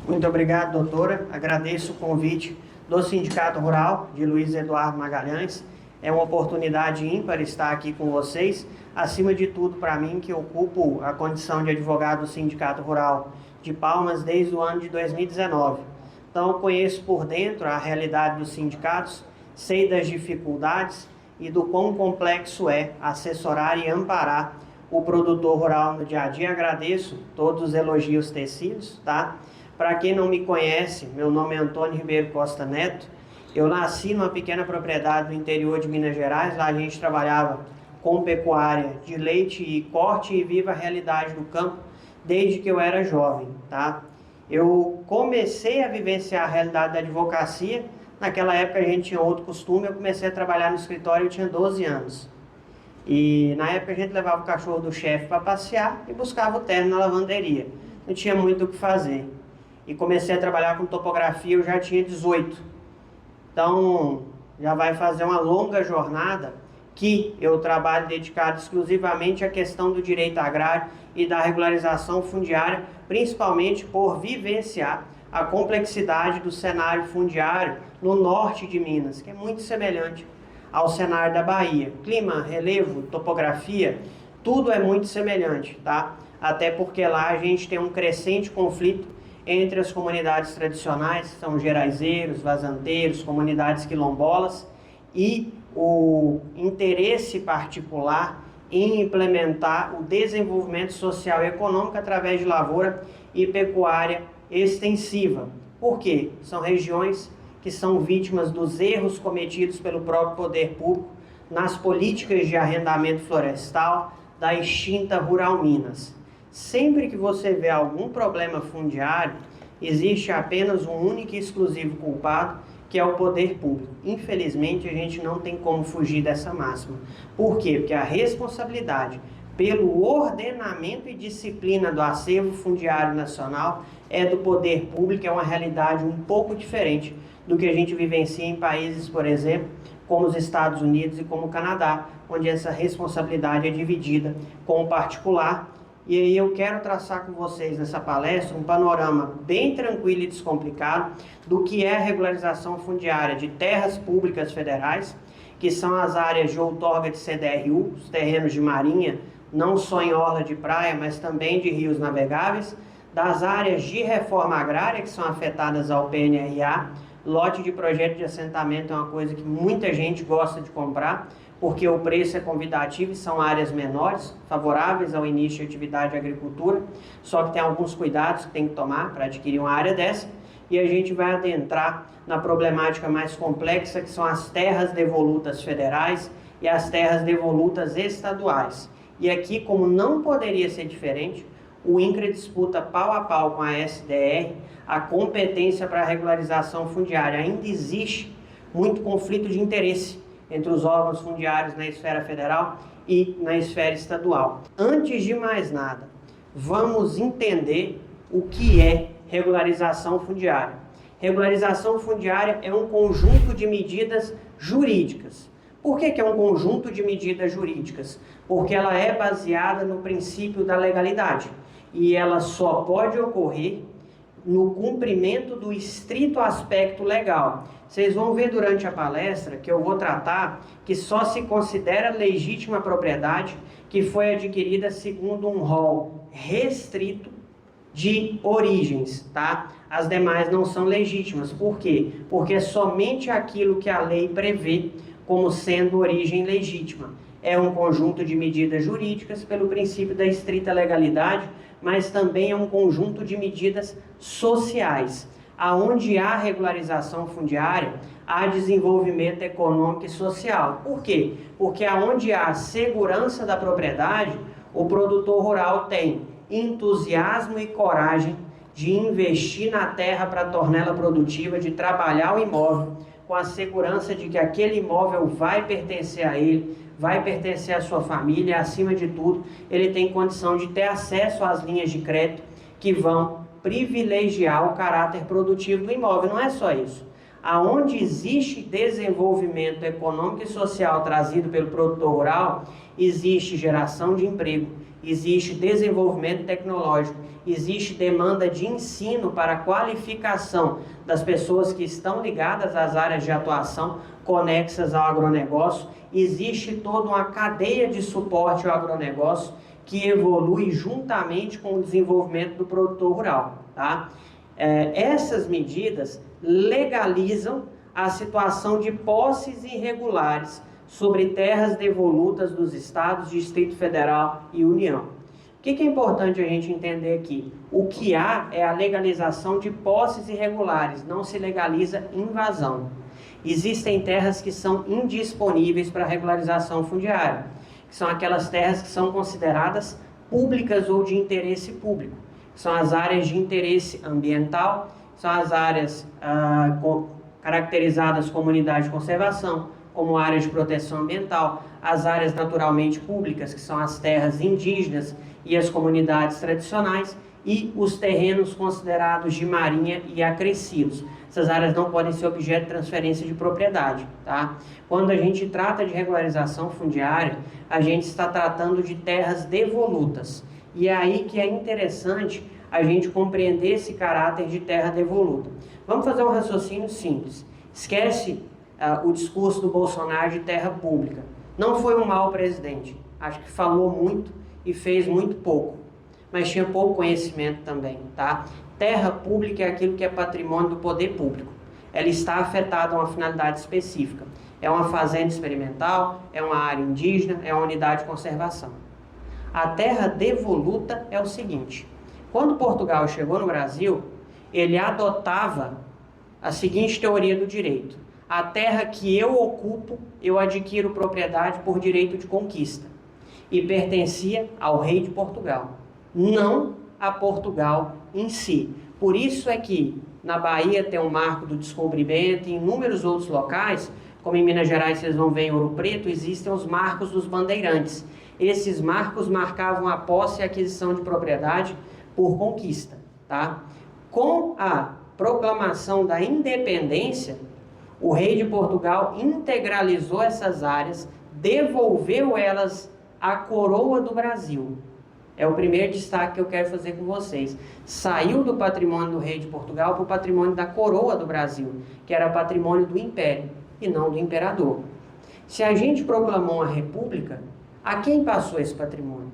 Muito obrigado, doutora. Agradeço o convite do Sindicato Rural de Luiz Eduardo Magalhães. É uma oportunidade ímpar estar aqui com vocês. Acima de tudo, para mim, que ocupo a condição de advogado do Sindicato Rural de Palmas desde o ano de 2019. Então, conheço por dentro a realidade dos sindicatos, sei das dificuldades e do quão complexo é assessorar e amparar o produtor rural no dia a dia. Agradeço todos os elogios tecidos, tá? Para quem não me conhece, meu nome é Antônio Ribeiro Costa Neto. Eu nasci numa pequena propriedade do interior de Minas Gerais. Lá a gente trabalhava com pecuária de leite e corte e vivo a realidade do campo desde que eu era jovem, tá? Eu comecei a vivenciar a realidade da advocacia. Naquela época a gente tinha outro costume. Eu comecei a trabalhar no escritório, eu tinha 12 anos. E na época a gente levava o cachorro do chefe para passear e buscava o terno na lavanderia. Não tinha muito o que fazer. E comecei a trabalhar com topografia, eu já tinha 18. Então, já vai fazer uma longa jornada que eu trabalho dedicado exclusivamente à questão do direito agrário e da regularização fundiária, principalmente por vivenciar a complexidade do cenário fundiário no norte de Minas, que é muito semelhante ao cenário da Bahia. Clima, relevo, topografia, tudo é muito semelhante, tá? Até porque lá a gente tem um crescente conflito entre as comunidades tradicionais, que são geraizeiros, vazanteiros, comunidades quilombolas, e o interesse particular em implementar o desenvolvimento social e econômico através de lavoura e pecuária extensiva. Por quê? São regiões que são vítimas dos erros cometidos pelo próprio poder público nas políticas de arrendamento florestal da extinta Rural Minas. Sempre que você vê algum problema fundiário, existe apenas um único e exclusivo culpado, que é o poder público. Infelizmente, a gente não tem como fugir dessa máxima. Por quê? Porque a responsabilidade pelo ordenamento e disciplina do acervo fundiário nacional é do poder público. É uma realidade um pouco diferente do que a gente vivencia em países, por exemplo, como os Estados Unidos e como o Canadá, onde essa responsabilidade é dividida com o particular. E aí eu quero traçar com vocês nessa palestra um panorama bem tranquilo e descomplicado do que é a regularização fundiária de terras públicas federais, que são as áreas de outorga de CDRU, os terrenos de marinha, não só em orla de praia, mas também de rios navegáveis, das áreas de reforma agrária, que são afetadas ao PNRA. Lote de projeto de assentamento é uma coisa que muita gente gosta de comprar, porque o preço é convidativo e são áreas menores, favoráveis ao início de atividade de agricultura, só que tem alguns cuidados que tem que tomar para adquirir uma área dessa, e a gente vai adentrar na problemática mais complexa, que são as terras devolutas federais e as terras devolutas estaduais. E aqui, como não poderia ser diferente, o INCRA disputa pau a pau com a SDR a competência para a regularização fundiária. Ainda existe muito conflito de interesse entre os órgãos fundiários na esfera federal e na esfera estadual. Antes de mais nada, vamos entender o que é regularização fundiária. Regularização fundiária é um conjunto de medidas jurídicas. Por que é um conjunto de medidas jurídicas? Porque ela é baseada no princípio da legalidade e ela só pode ocorrer no cumprimento do estrito aspecto legal. Vocês vão ver durante a palestra que eu vou tratar que só se considera legítima propriedade que foi adquirida segundo um rol restrito de origens, tá? As demais não são legítimas. Por quê? Porque é somente aquilo que a lei prevê como sendo origem legítima. É um conjunto de medidas jurídicas pelo princípio da estrita legalidade, mas também é um conjunto de medidas sociais. Aonde há regularização fundiária, há desenvolvimento econômico e social. Por quê? Porque aonde há segurança da propriedade, o produtor rural tem entusiasmo e coragem de investir na terra para torná-la produtiva, de trabalhar o imóvel com a segurança de que aquele imóvel vai pertencer a ele, vai pertencer à sua família, e, acima de tudo, ele tem condição de ter acesso às linhas de crédito que vão privilegiar o caráter produtivo do imóvel. Não é só isso. Aonde existe desenvolvimento econômico e social trazido pelo produtor rural, existe geração de emprego, existe desenvolvimento tecnológico, existe demanda de ensino para a qualificação das pessoas que estão ligadas às áreas de atuação conexas ao agronegócio, existe toda uma cadeia de suporte ao agronegócio que evolui juntamente com o desenvolvimento do produtor rural. Tá? Essas medidas legalizam a situação de posses irregulares sobre terras devolutas dos estados, Distrito Federal e União. O que é importante a gente entender aqui? O que há é a legalização de posses irregulares, não se legaliza invasão. Existem terras que são indisponíveis para regularização fundiária, que são aquelas terras que são consideradas públicas ou de interesse público. São as áreas de interesse ambiental, são as áreas caracterizadas como unidade de conservação, como áreas de proteção ambiental, as áreas naturalmente públicas, que são as terras indígenas e as comunidades tradicionais, e os terrenos considerados de marinha e acrescidos. Essas áreas não podem ser objeto de transferência de propriedade. Tá? Quando a gente trata de regularização fundiária, a gente está tratando de terras devolutas. E é aí que é interessante a gente compreender esse caráter de terra devoluta. Vamos fazer um raciocínio simples. Esquece o discurso do Bolsonaro de terra pública. Não foi um mau presidente. Acho que falou muito e fez muito pouco. Mas tinha pouco conhecimento também. Tá? Terra pública é aquilo que é patrimônio do poder público. Ela está afetada a uma finalidade específica. É uma fazenda experimental, é uma área indígena, é uma unidade de conservação. A terra devoluta é o seguinte: quando Portugal chegou no Brasil, ele adotava a seguinte teoria do direito: a terra que eu ocupo, eu adquiro propriedade por direito de conquista, e pertencia ao rei de Portugal, não a Portugal em si. Por isso é que na Bahia tem o marco do descobrimento e em inúmeros outros locais, como em Minas Gerais vocês vão ver em Ouro Preto, existem os marcos dos bandeirantes. Esses marcos marcavam a posse e aquisição de propriedade por conquista. Tá? Com a proclamação da independência, o rei de Portugal integralizou essas áreas, devolveu elas à coroa do Brasil. É o primeiro destaque que eu quero fazer com vocês. Saiu do patrimônio do rei de Portugal para o patrimônio da coroa do Brasil, que era patrimônio do império e não do imperador. Se a gente proclamou uma república, a quem passou esse patrimônio?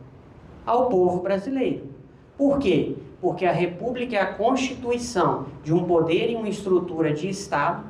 Ao povo brasileiro. Por quê? Porque a república é a constituição de um poder e uma estrutura de Estado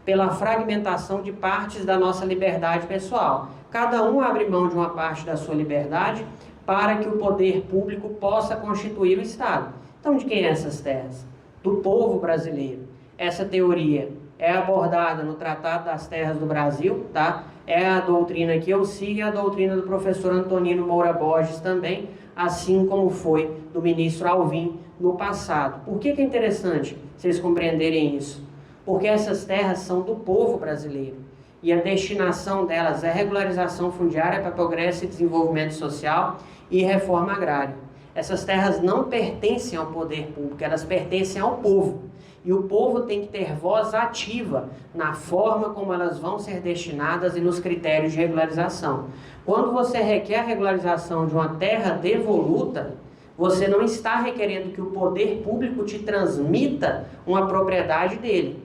pela fragmentação de partes da nossa liberdade pessoal. Cada um abre mão de uma parte da sua liberdade para que o poder público possa constituir o Estado. Então, de quem é essas terras? Do povo brasileiro. Essa teoria é abordada no Tratado das Terras do Brasil, tá? É a doutrina que eu sigo e a doutrina do professor Antonino Moura Borges também, assim como foi do ministro Alvim no passado. Por que é interessante vocês compreenderem isso? Porque essas terras são do povo brasileiro e a destinação delas é regularização fundiária para progresso e desenvolvimento social e reforma agrária. Essas terras não pertencem ao poder público, elas pertencem ao povo. E o povo tem que ter voz ativa na forma como elas vão ser destinadas e nos critérios de regularização. Quando você requer a regularização de uma terra devoluta, você não está requerendo que o poder público te transmita uma propriedade dele.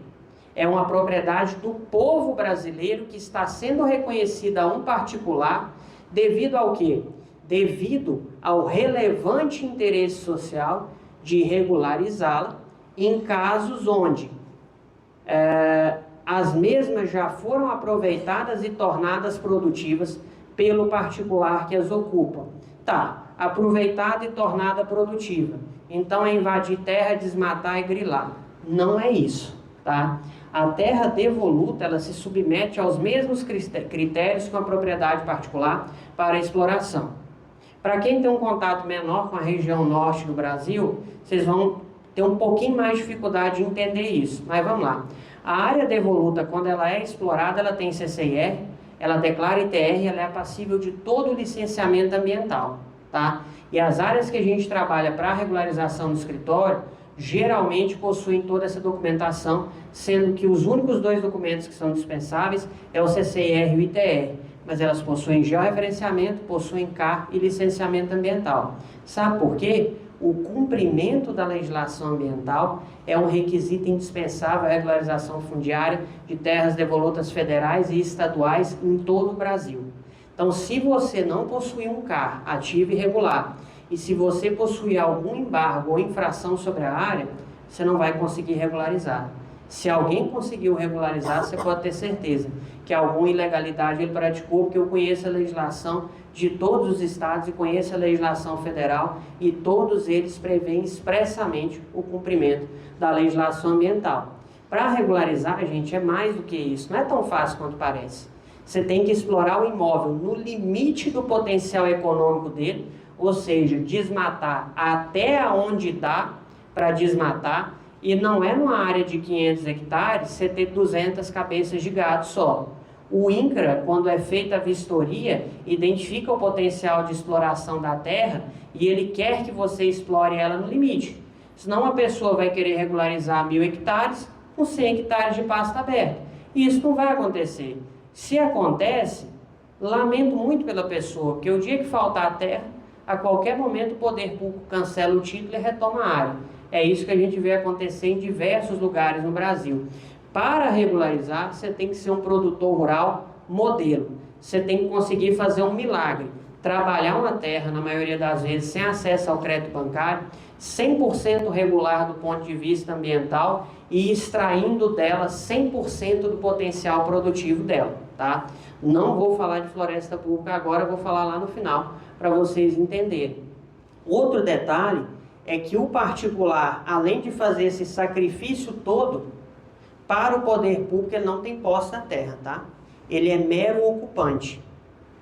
É uma propriedade do povo brasileiro que está sendo reconhecida a um particular devido ao quê? Devido ao relevante interesse social de regularizá-la em casos onde as mesmas já foram aproveitadas e tornadas produtivas pelo particular que as ocupa. Tá, aproveitada e tornada produtiva. Então é invadir terra, desmatar e grilar. Não é isso, tá? A terra devoluta, ela se submete aos mesmos critérios que uma propriedade particular para a exploração. Para quem tem um contato menor com a região norte do Brasil, vocês vão ter um pouquinho mais de dificuldade de entender isso. Mas vamos lá. A área devoluta, quando ela é explorada, ela tem CCIR, ela declara ITR, ela é passível de todo o licenciamento ambiental. Tá? E as áreas que a gente trabalha para a regularização no escritório, geralmente possuem toda essa documentação, sendo que os únicos dois documentos que são dispensáveis é o CCIR e o ITR. mas elas possuem georreferenciamento, possuem CAR e licenciamento ambiental. Sabe por quê? O cumprimento da legislação ambiental é um requisito indispensável à regularização fundiária de terras devolutas federais e estaduais em todo o Brasil. Então, se você não possuir um CAR ativo e regular, e se você possuir algum embargo ou infração sobre a área, você não vai conseguir regularizar. Se alguém conseguiu regularizar, você pode ter certeza que alguma ilegalidade ele praticou, porque eu conheço a legislação de todos os estados e conheço a legislação federal e todos eles prevêem expressamente o cumprimento da legislação ambiental. Para regularizar, gente, é mais do que isso, não é tão fácil quanto parece. Você tem que explorar o imóvel no limite do potencial econômico dele, ou seja, desmatar até onde dá para desmatar, e não é numa área de 500 hectares você ter 200 cabeças de gado só. O INCRA, quando é feita a vistoria, identifica o potencial de exploração da terra e ele quer que você explore ela no limite. Senão a pessoa vai querer regularizar 1000 hectares com 100 hectares de pasto aberto. E isso não vai acontecer. Se acontece, lamento muito pela pessoa, porque o dia que faltar a terra, a qualquer momento o poder público cancela o título e retoma a área. É isso que a gente vê acontecer em diversos lugares no Brasil. Para regularizar, você tem que ser um produtor rural modelo. Você tem que conseguir fazer um milagre. Trabalhar uma terra, na maioria das vezes, sem acesso ao crédito bancário, 100% regular do ponto de vista ambiental e extraindo dela 100% do potencial produtivo dela, tá? Não vou falar de floresta pública agora, vou falar lá no final, para vocês entenderem. Outro detalhe é que o particular, além de fazer esse sacrifício todo, para o poder público ele não tem posse da terra, tá? Ele é mero ocupante.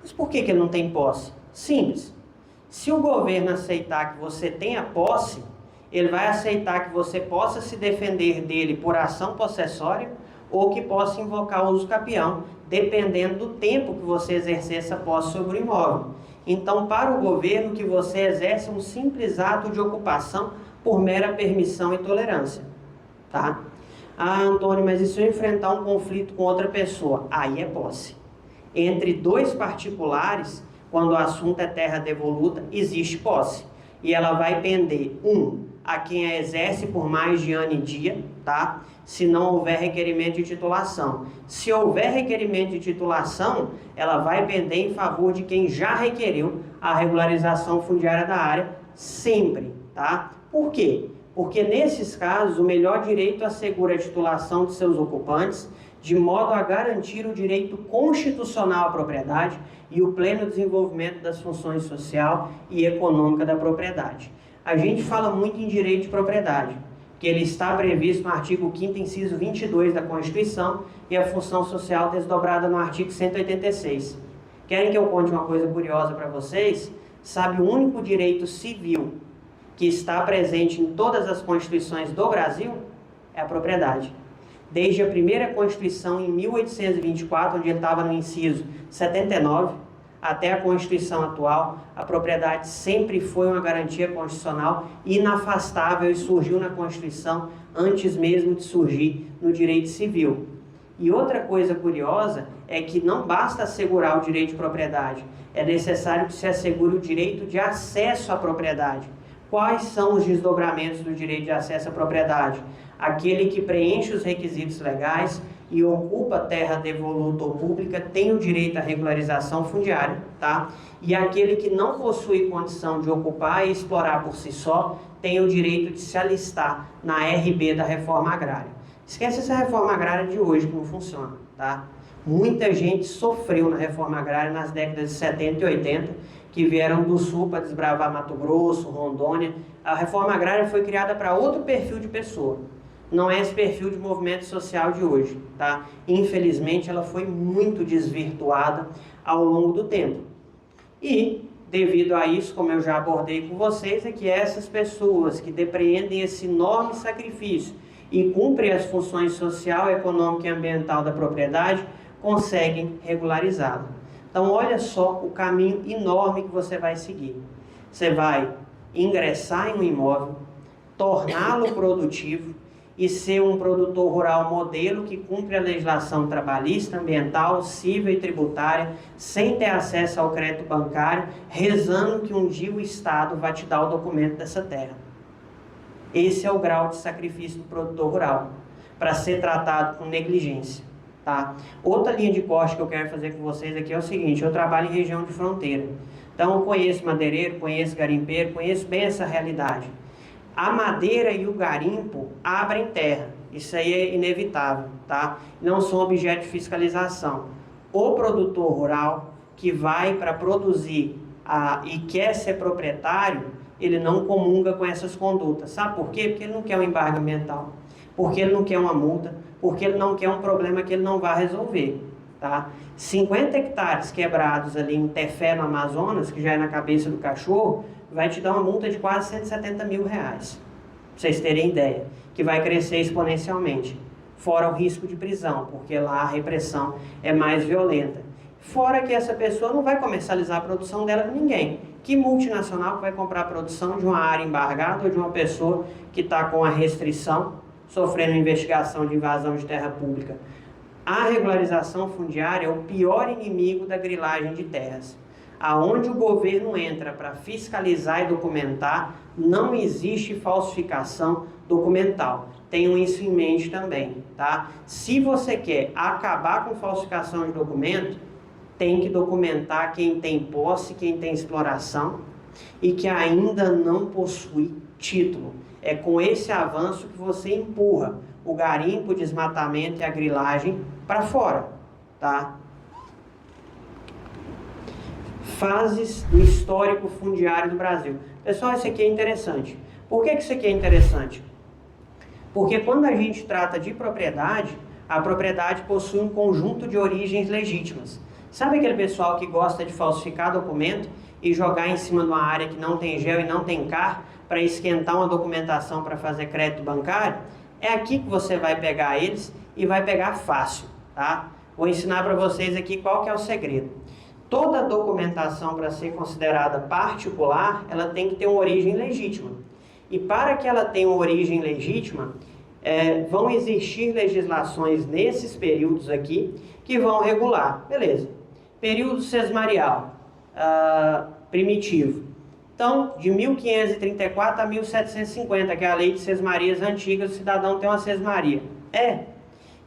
Mas por que ele não tem posse? Simples. Se o governo aceitar que você tenha posse, ele vai aceitar que você possa se defender dele por ação possessória ou que possa invocar o uso capião, dependendo do tempo que você exercer essa posse sobre o imóvel. Então, para o governo, que você exerce um simples ato de ocupação por mera permissão e tolerância, tá? Ah, Antônio, mas e se eu enfrentar um conflito com outra pessoa? Aí é posse. Entre dois particulares, quando o assunto é terra devoluta, existe posse. E ela vai pender, a quem a exerce por mais de ano e dia, tá? Se não houver requerimento de titulação. Se houver requerimento de titulação, ela vai pender em favor de quem já requeriu a regularização fundiária da área, sempre, tá? Por quê? Porque nesses casos, o melhor direito assegura a titulação de seus ocupantes, de modo a garantir o direito constitucional à propriedade e o pleno desenvolvimento das funções social e econômica da propriedade. A gente fala muito em direito de propriedade, que ele está previsto no artigo 5º, inciso 22 da Constituição e a função social desdobrada no artigo 186. Querem que eu conte uma coisa curiosa para vocês? Sabe o único direito civil que está presente em todas as constituições do Brasil? É a propriedade. Desde a primeira Constituição, em 1824, onde ele estava no inciso 79, até a Constituição atual, a propriedade sempre foi uma garantia constitucional inafastável e surgiu na Constituição antes mesmo de surgir no direito civil. E outra coisa curiosa é que não basta assegurar o direito de propriedade, é necessário que se assegure o direito de acesso à propriedade. Quais são os desdobramentos do direito de acesso à propriedade? Aquele que preenche os requisitos legais e ocupa terra devoluta ou pública tem o direito à regularização fundiária, tá? E aquele que não possui condição de ocupar e explorar por si só tem o direito de se alistar na RB da reforma agrária. Esquece essa reforma agrária de hoje que não funciona, tá? Muita gente sofreu na reforma agrária nas décadas de 70 e 80, que vieram do sul para desbravar Mato Grosso, Rondônia. A reforma agrária foi criada para outro perfil de pessoa. Não é esse perfil de movimento social de hoje, tá? Infelizmente, ela foi muito desvirtuada ao longo do tempo. E, devido a isso, como eu já abordei com vocês, é que essas pessoas que depreendem esse enorme sacrifício e cumprem as funções social, econômica e ambiental da propriedade, conseguem regularizá-la. Então, olha só o caminho enorme que você vai seguir. Você vai ingressar em um imóvel, torná-lo produtivo e ser um produtor rural modelo que cumpre a legislação trabalhista, ambiental, civil e tributária, sem ter acesso ao crédito bancário, rezando que um dia o Estado vai te dar o documento dessa terra. Esse é o grau de sacrifício do produtor rural, para ser tratado com negligência. Tá? Outra linha de corte que eu quero fazer com vocês aqui é o seguinte: eu trabalho em região de fronteira, então eu conheço madeireiro, conheço garimpeiro, conheço bem essa realidade. A madeira e o garimpo abrem terra, isso aí é inevitável, tá? Não são objeto de fiscalização. O produtor rural que vai para produzir e quer ser proprietário, ele não comunga com essas condutas. Sabe por quê? Porque ele não quer um embargo ambiental, porque ele não quer uma multa, porque ele não quer um problema que ele não vai resolver, tá? 50 hectares quebrados ali em Tefé, no Amazonas, que já é na cabeça do cachorro, vai te dar uma multa de quase 170 mil reais, para vocês terem ideia, que vai crescer exponencialmente, fora o risco de prisão, porque lá a repressão é mais violenta. Fora que essa pessoa não vai comercializar a produção dela com ninguém. Que multinacional que vai comprar a produção de uma área embargada ou de uma pessoa que está com a restrição, sofrendo investigação de invasão de terra pública? A regularização fundiária é o pior inimigo da grilagem de terras. Aonde o governo entra para fiscalizar e documentar, não existe falsificação documental. Tenham isso em mente também, tá? Se você quer acabar com falsificação de documento, tem que documentar quem tem posse, quem tem exploração e que ainda não possui título. É com esse avanço que você empurra o garimpo, o desmatamento e a grilagem para fora, tá? Fases do histórico fundiário do Brasil. Pessoal, isso aqui é interessante. Por que isso aqui é interessante? Porque quando a gente trata de propriedade, a propriedade possui um conjunto de origens legítimas. Sabe aquele pessoal que gosta de falsificar documento e jogar em cima de uma área que não tem gel e não tem CAR para esquentar uma documentação para fazer crédito bancário? É aqui que você vai pegar eles e vai pegar fácil, tá? Vou ensinar para vocês aqui qual que é o segredo. Toda documentação, para ser considerada particular, ela tem que ter uma origem legítima. E para que ela tenha uma origem legítima, vão existir legislações nesses períodos aqui que vão regular. Beleza. Período sesmarial, primitivo. Então, de 1534 a 1750, que é a lei de sesmarias antigas, o cidadão tem uma sesmaria.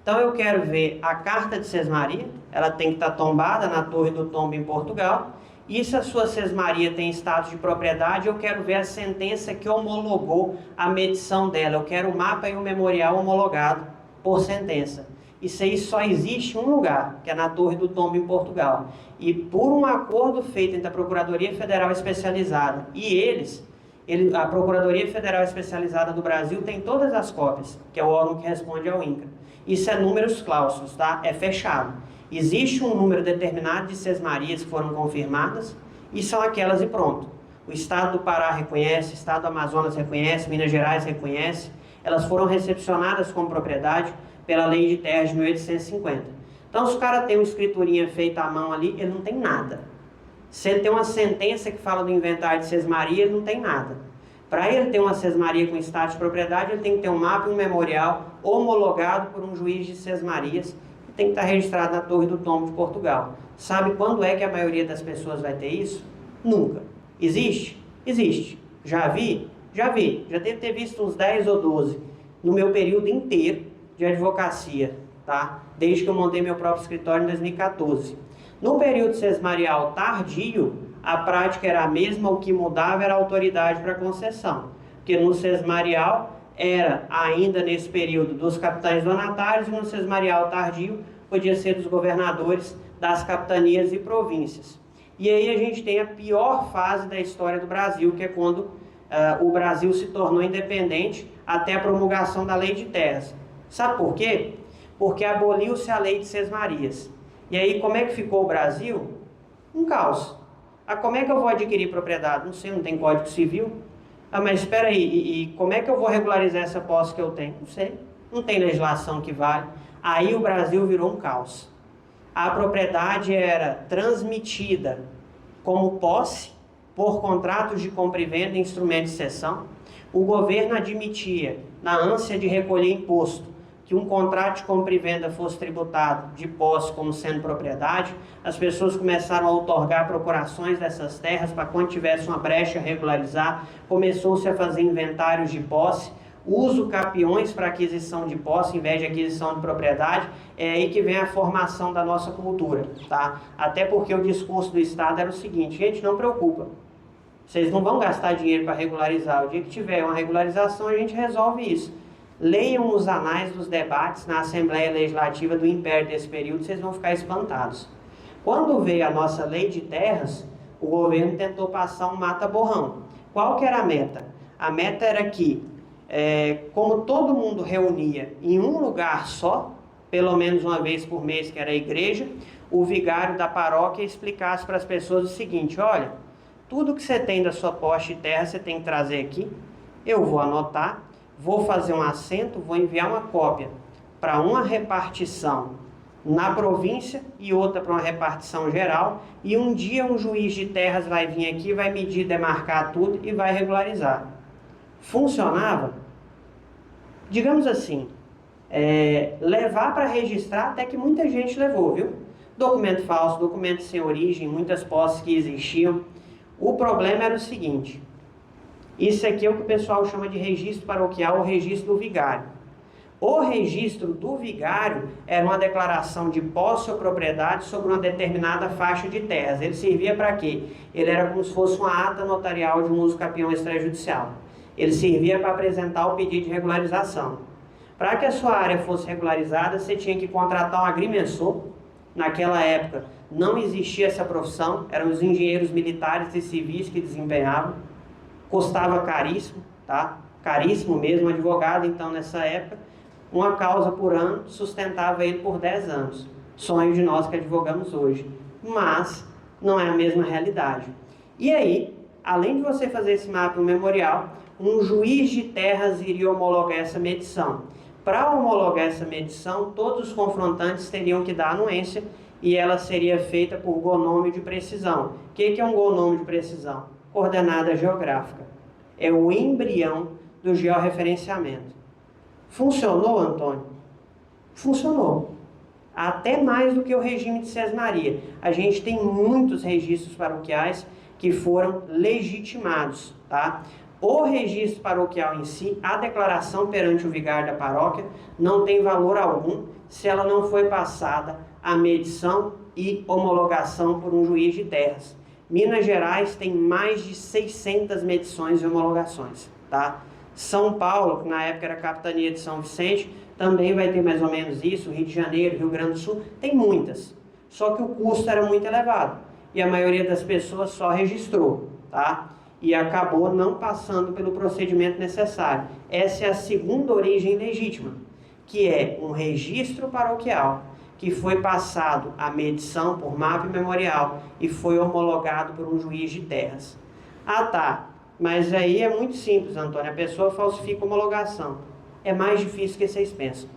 Então eu quero ver a carta de sesmaria, ela tem que estar tombada na Torre do Tombo em Portugal. E se a sua sesmaria tem status de propriedade, eu quero ver a sentença que homologou a medição dela. Eu quero o mapa e o memorial homologado por sentença. Isso aí só existe em um lugar, que é na Torre do Tombo em Portugal. E por um acordo feito entre a Procuradoria Federal Especializada e a Procuradoria Federal Especializada do Brasil tem todas as cópias, que é o órgão que responde ao INCRA. Isso é números clausos, tá? É fechado. Existe um número determinado de sesmarias que foram confirmadas e são aquelas e pronto. O Estado do Pará reconhece, o Estado do Amazonas reconhece, Minas Gerais reconhece. Elas foram recepcionadas como propriedade pela Lei de Terras de 1850. Então, se o cara tem uma escriturinha feita à mão ali, ele não tem nada. Se ele tem uma sentença que fala do inventário de sesmaria, ele não tem nada. Para ele ter uma sesmaria com status de propriedade, ele tem que ter um mapa e um memorial homologado por um juiz de sesmarias, que tem que estar registrado na Torre do Tombo de Portugal. Sabe quando é que a maioria das pessoas vai ter isso? Nunca. Existe? Existe. Já vi? Já vi. Já devo ter visto uns 10 ou 12 no meu período inteiro de advocacia, tá? Desde que eu montei meu próprio escritório em 2014. No período sesmarial tardio, a prática era a mesma, o que mudava era a autoridade para concessão. Porque no sesmarial era ainda nesse período dos capitães donatários e no sesmarial tardio podia ser dos governadores das capitanias e províncias. E aí a gente tem a pior fase da história do Brasil, que é quando o Brasil se tornou independente até a promulgação da Lei de Terras. Sabe por quê? Porque aboliu-se a Lei de Sesmarias. E aí como é que ficou o Brasil? Um caos. Como é que eu vou adquirir propriedade? Não sei, não tem Código Civil. Mas espera aí, e como é que eu vou regularizar essa posse que eu tenho? Não sei, não tem legislação que vale. Aí o Brasil virou um caos. A propriedade era transmitida como posse por contratos de compra e venda e instrumento de cessão. O governo admitia, na ânsia de recolher imposto, que um contrato de compra e venda fosse tributado de posse como sendo propriedade. As pessoas começaram a outorgar procurações dessas terras para quando tivesse uma brecha regularizar. Começou-se a fazer inventários de posse, uso capiões para aquisição de posse em vez de aquisição de propriedade. É aí que vem a formação da nossa cultura, tá? Até porque o discurso do Estado era o seguinte: gente, não preocupa, vocês não vão gastar dinheiro para regularizar. O dia que tiver uma regularização, a gente resolve isso. Leiam os anais dos debates na Assembleia Legislativa do Império desse período, vocês vão ficar espantados. Quando veio a nossa lei de terras, o governo tentou passar um mata-borrão. Qual que era a meta? A meta era que, como todo mundo reunia em um lugar só, pelo menos uma vez por mês, que era a igreja, o vigário da paróquia explicasse para as pessoas o seguinte: olha, tudo que você tem da sua posse de terra, você tem que trazer aqui, eu vou anotar, vou fazer um assento, vou enviar uma cópia para uma repartição na província e outra para uma repartição geral, e um dia um juiz de terras vai vir aqui, vai medir, demarcar tudo e vai regularizar. Funcionava? Digamos assim, levar para registrar até que muita gente levou, viu? Documento falso, documento sem origem, muitas posses que existiam. O problema era o seguinte: isso aqui é o que o pessoal chama de registro paroquial ou registro do vigário. O registro do vigário era uma declaração de posse ou propriedade sobre uma determinada faixa de terras. Ele servia para quê? Ele era como se fosse uma ata notarial de um uso capião extrajudicial. Ele servia para apresentar o pedido de regularização. Para que a sua área fosse regularizada, você tinha que contratar um agrimensor. Naquela época não existia essa profissão, eram os engenheiros militares e civis que desempenhavam. Custava caríssimo, tá? Caríssimo mesmo. Um advogado, então, nessa época, uma causa por ano sustentava ele por 10 anos. Sonho de nós que advogamos hoje. Mas não é a mesma realidade. E aí, além de você fazer esse mapa memorial, um juiz de terras iria homologar essa medição. Para homologar essa medição, todos os confrontantes teriam que dar anuência e ela seria feita por gonômio de precisão. O que é um gonômio de precisão? Coordenada geográfica. É o embrião do georreferenciamento. Funcionou, Antônio? Funcionou. Até mais do que o regime de sesmaria. A gente tem muitos registros paroquiais que foram legitimados, tá? O registro paroquial em si, a declaração perante o vigário da paróquia, não tem valor algum se ela não foi passada a medição e homologação por um juiz de terras. Minas Gerais tem mais de 600 medições e homologações, tá? São Paulo, que na época era capitania de São Vicente, também vai ter mais ou menos isso. Rio de Janeiro, Rio Grande do Sul, tem muitas. Só que o custo era muito elevado e a maioria das pessoas só registrou, tá? E acabou não passando pelo procedimento necessário. Essa é a segunda origem legítima, que é um registro paroquial que foi passado a medição por mapa memorial e foi homologado por um juiz de terras. Ah, tá, mas aí é muito simples, Antônio, a pessoa falsifica a homologação. É mais difícil que vocês pensam.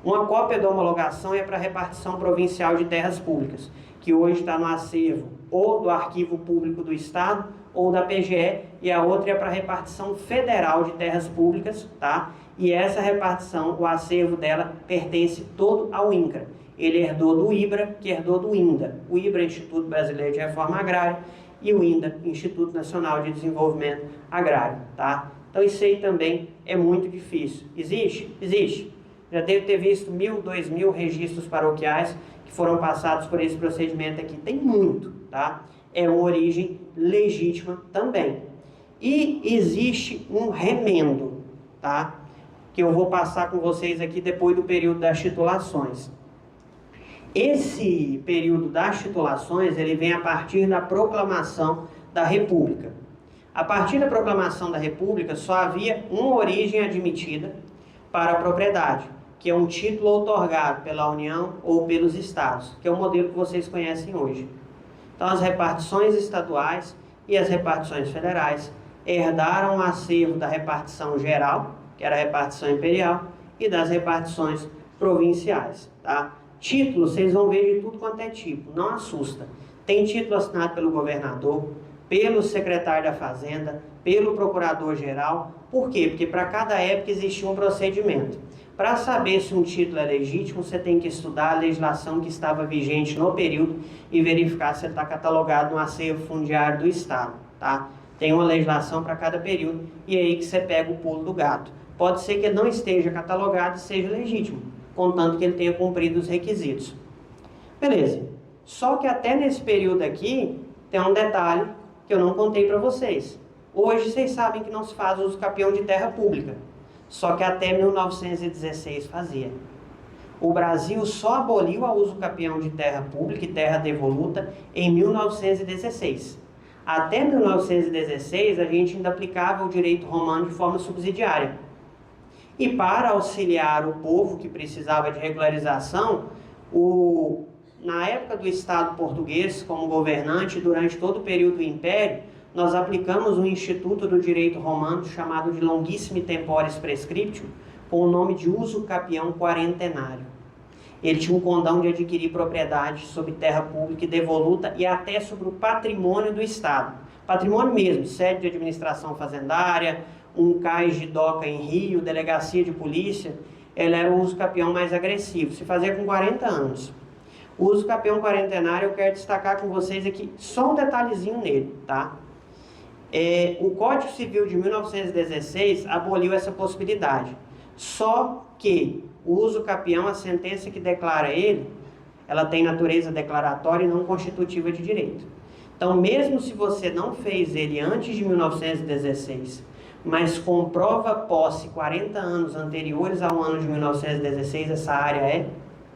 Uma cópia da homologação é para a repartição provincial de terras públicas, que hoje está no acervo ou do Arquivo Público do Estado ou da PGE, e a outra é para a repartição federal de terras públicas, tá? E essa repartição, o acervo dela pertence todo ao INCRA. Ele herdou do IBRA, que herdou do INDA. O IBRA, Instituto Brasileiro de Reforma Agrária, e o INDA, Instituto Nacional de Desenvolvimento Agrário, tá? Então isso aí também é muito difícil. Existe? Existe. Já deve ter visto 1.000, 2.000 registros paroquiais que foram passados por esse procedimento aqui. Tem muito, tá? É uma origem legítima também. E existe um remendo, tá? Que eu vou passar com vocês aqui depois do período das titulações. Esse período das titulações, ele vem a partir da proclamação da República. A partir da proclamação da República, só havia uma origem admitida para a propriedade, que é um título outorgado pela União ou pelos Estados, que é o modelo que vocês conhecem hoje. Então, as repartições estaduais e as repartições federais herdaram o acervo da repartição geral, que era a repartição imperial, e das repartições provinciais, tá? Título, vocês vão ver de tudo quanto é tipo, não assusta. Tem título assinado pelo governador, pelo secretário da Fazenda, pelo procurador-geral. Por quê? Porque para cada época existia um procedimento. Para saber se um título é legítimo, você tem que estudar a legislação que estava vigente no período e verificar se ele está catalogado no acervo fundiário do Estado, tá? Tem uma legislação para cada período e é aí que você pega o pulo do gato. Pode ser que ele não esteja catalogado e seja legítimo, contanto que ele tenha cumprido os requisitos. Beleza. Só que até nesse período aqui, tem um detalhe que eu não contei para vocês. Hoje vocês sabem que não se faz uso capião de terra pública. Só que até 1916 fazia. O Brasil só aboliu o uso capião de terra pública e terra devoluta em 1916. Até 1916 a gente ainda aplicava o direito romano de forma subsidiária. E para auxiliar o povo que precisava de regularização, na época do Estado português como governante, durante todo o período do Império, nós aplicamos um instituto do direito romano chamado de Longissime Temporis Prescriptio, com o nome de uso capião quarentenário. Ele tinha um condão de adquirir propriedade sobre terra pública e devoluta e até sobre o patrimônio do Estado. Patrimônio mesmo, sede de administração fazendária, um cais de doca em rio, delegacia de polícia. Ele era o uso capião mais agressivo, se fazia com 40 anos. O uso capião quarentenário, eu quero destacar com vocês aqui só um detalhezinho nele, tá? O Código Civil de 1916 aboliu essa possibilidade. Só que o uso capião, a sentença que declara ele, ela tem natureza declaratória e não constitutiva de direito. Então, mesmo se você não fez ele antes de 1916, mas comprova posse 40 anos anteriores ao ano de 1916, essa área é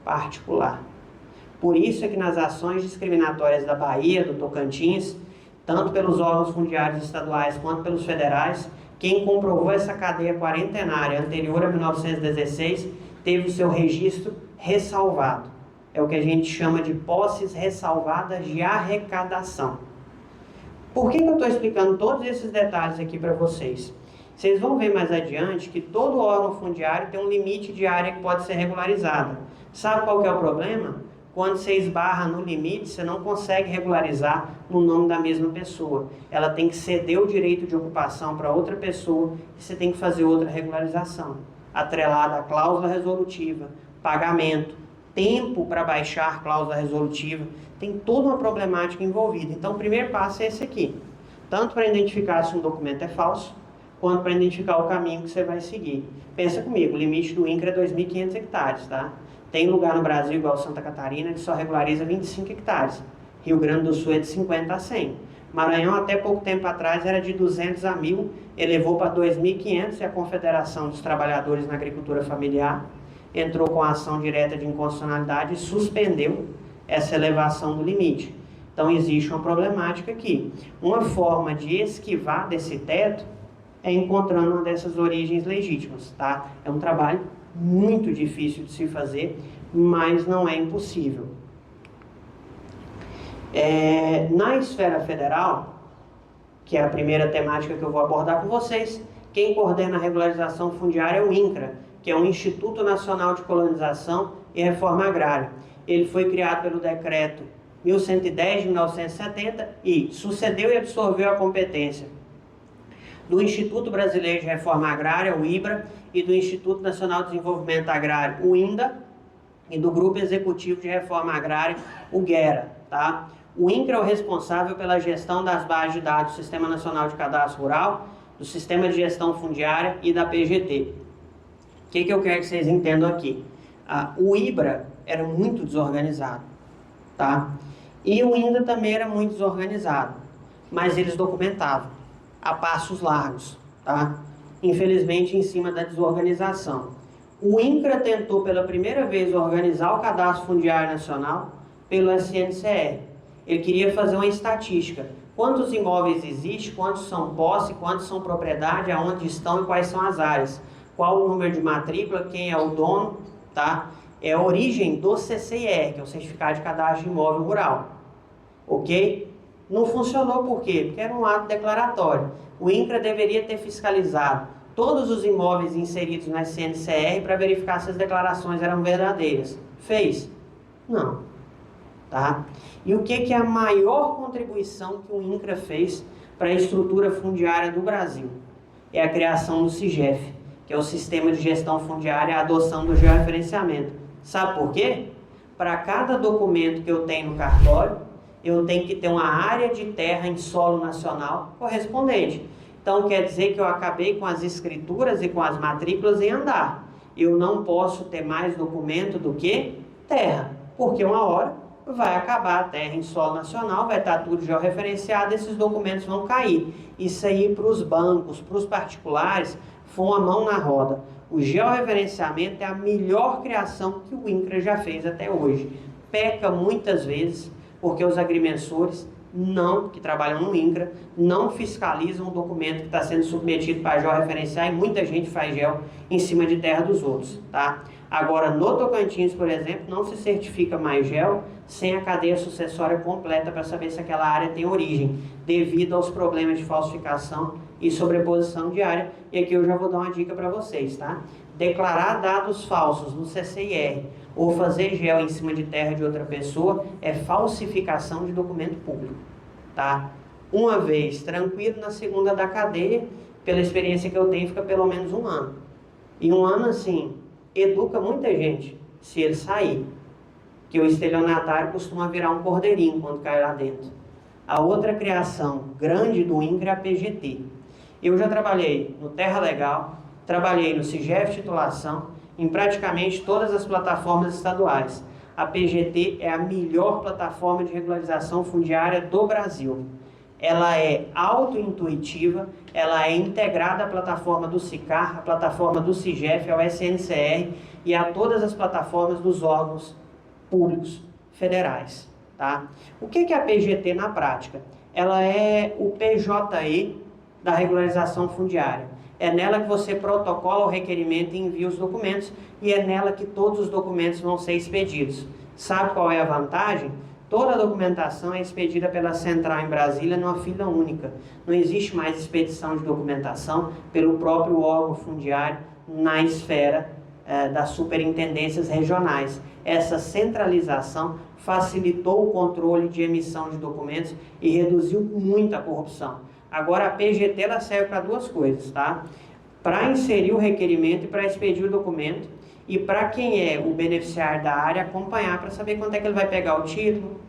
particular. Por isso é que nas ações discriminatórias da Bahia, do Tocantins, tanto pelos órgãos fundiários estaduais quanto pelos federais, quem comprovou essa cadeia quarentenária anterior a 1916 teve o seu registro ressalvado. É o que a gente chama de posses ressalvadas de arrecadação. Por que eu estou explicando todos esses detalhes aqui para vocês? Vocês vão ver mais adiante que todo órgão fundiário tem um limite de área que pode ser regularizada. Sabe qual que é o problema? Quando você esbarra no limite, você não consegue regularizar no nome da mesma pessoa. Ela tem que ceder o direito de ocupação para outra pessoa e você tem que fazer outra regularização, atrelada à cláusula resolutiva, pagamento, tempo para baixar a cláusula resolutiva. Tem toda uma problemática envolvida. Então, o primeiro passo é esse aqui. Tanto para identificar se um documento é falso, quanto para identificar o caminho que você vai seguir. Pensa comigo, o limite do INCRA é 2.500 hectares, tá? Tem lugar no Brasil, igual Santa Catarina, que só regulariza 25 hectares. Rio Grande do Sul é de 50 a 100. Maranhão, até pouco tempo atrás, era de 200 a 1.000, elevou para 2.500 e a Confederação dos Trabalhadores na Agricultura Familiar entrou com a ação direta de inconstitucionalidade e suspendeu essa elevação do limite. Então, existe uma problemática aqui. Uma forma de esquivar desse teto é encontrando uma dessas origens legítimas, tá? É um trabalho muito difícil de se fazer, mas não é impossível. Na esfera federal, que é a primeira temática que eu vou abordar com vocês, quem coordena a regularização fundiária é o INCRA, que é o Instituto Nacional de Colonização e Reforma Agrária. Ele foi criado pelo decreto 1110 de 1970 e sucedeu e absorveu a competência do Instituto Brasileiro de Reforma Agrária, o IBRA, e do Instituto Nacional de Desenvolvimento Agrário, o INDA, e do Grupo Executivo de Reforma Agrária, o GERA, tá? O INCRA é o responsável pela gestão das bases de dados do Sistema Nacional de Cadastro Rural, do Sistema de Gestão Fundiária e da PGT. O que eu quero que vocês entendam aqui? O IBRA era muito desorganizado, tá? E o INDA também era muito desorganizado, mas eles documentavam a passos largos, tá? Infelizmente, em cima da desorganização. O INCRA tentou pela primeira vez organizar o Cadastro Fundiário Nacional pelo SNCR. Ele queria fazer uma estatística. Quantos imóveis existem, quantos são posse, quantos são propriedade, aonde estão e quais são as áreas. Qual o número de matrícula, quem é o dono, tá? É a origem do CCIR, que é o Certificado de Cadastro de Imóvel Rural. Ok? Não funcionou por quê? Porque era um ato declaratório. O INCRA deveria ter fiscalizado todos os imóveis inseridos no SNCR para verificar se as declarações eram verdadeiras. Fez? Não. tá? E o que é a maior contribuição que o INCRA fez para a estrutura fundiária do Brasil? É a criação do SIGEF, que é o Sistema de Gestão Fundiária e a adoção do georreferenciamento. Sabe por quê? Para cada documento que eu tenho no cartório, eu tenho que ter uma área de terra em solo nacional correspondente. Então, quer dizer que eu acabei com as escrituras e com as matrículas em andar. Eu não posso ter mais documento do que terra, porque uma hora vai acabar a terra em solo nacional, vai estar tudo georreferenciado, esses documentos vão cair. Isso aí para os bancos, para os particulares, foi uma mão na roda. O georreferenciamento é a melhor criação que o INCRA já fez até hoje. Peca muitas vezes porque os agrimensores que trabalham no INCRA, não fiscalizam o documento que está sendo submetido para georreferenciar, e muita gente faz geo em cima de terra dos outros, tá? Agora, no Tocantins, por exemplo, não se certifica mais geo sem a cadeia sucessória completa para saber se aquela área tem origem, devido aos problemas de falsificação e sobreposição de área. E aqui eu já vou dar uma dica para vocês, tá? Declarar dados falsos no CCIR ou fazer geo em cima de terra de outra pessoa é falsificação de documento público, tá? Uma vez tranquilo, na segunda da cadeia, pela experiência que eu tenho, fica pelo menos 1 ano. E 1 ano, assim, educa muita gente se ele sair, que o estelionatário costuma virar um cordeirinho quando cai lá dentro. A outra criação grande do INCRA é a PGT. Eu já trabalhei no Terra Legal, trabalhei no SIGEF Titulação, em praticamente todas as plataformas estaduais. A PGT é a melhor plataforma de regularização fundiária do Brasil. Ela é auto-intuitiva, ela é integrada à plataforma do SICAR, à plataforma do SIGEF, ao SNCR e a todas as plataformas dos órgãos públicos federais, tá? O que é a PGT na prática? Ela é o PJE da regularização fundiária. É nela que você protocola o requerimento e envia os documentos, e é nela que todos os documentos vão ser expedidos. Sabe qual é a vantagem? Toda a documentação é expedida pela central em Brasília numa fila única. Não existe mais expedição de documentação pelo próprio órgão fundiário na esfera das superintendências regionais. Essa centralização facilitou o controle de emissão de documentos e reduziu muito a corrupção. Agora, a PGT ela serve para 2 coisas, tá? Para inserir o requerimento e para expedir o documento, e para quem é o beneficiário da área acompanhar para saber quando é que ele vai pegar o título,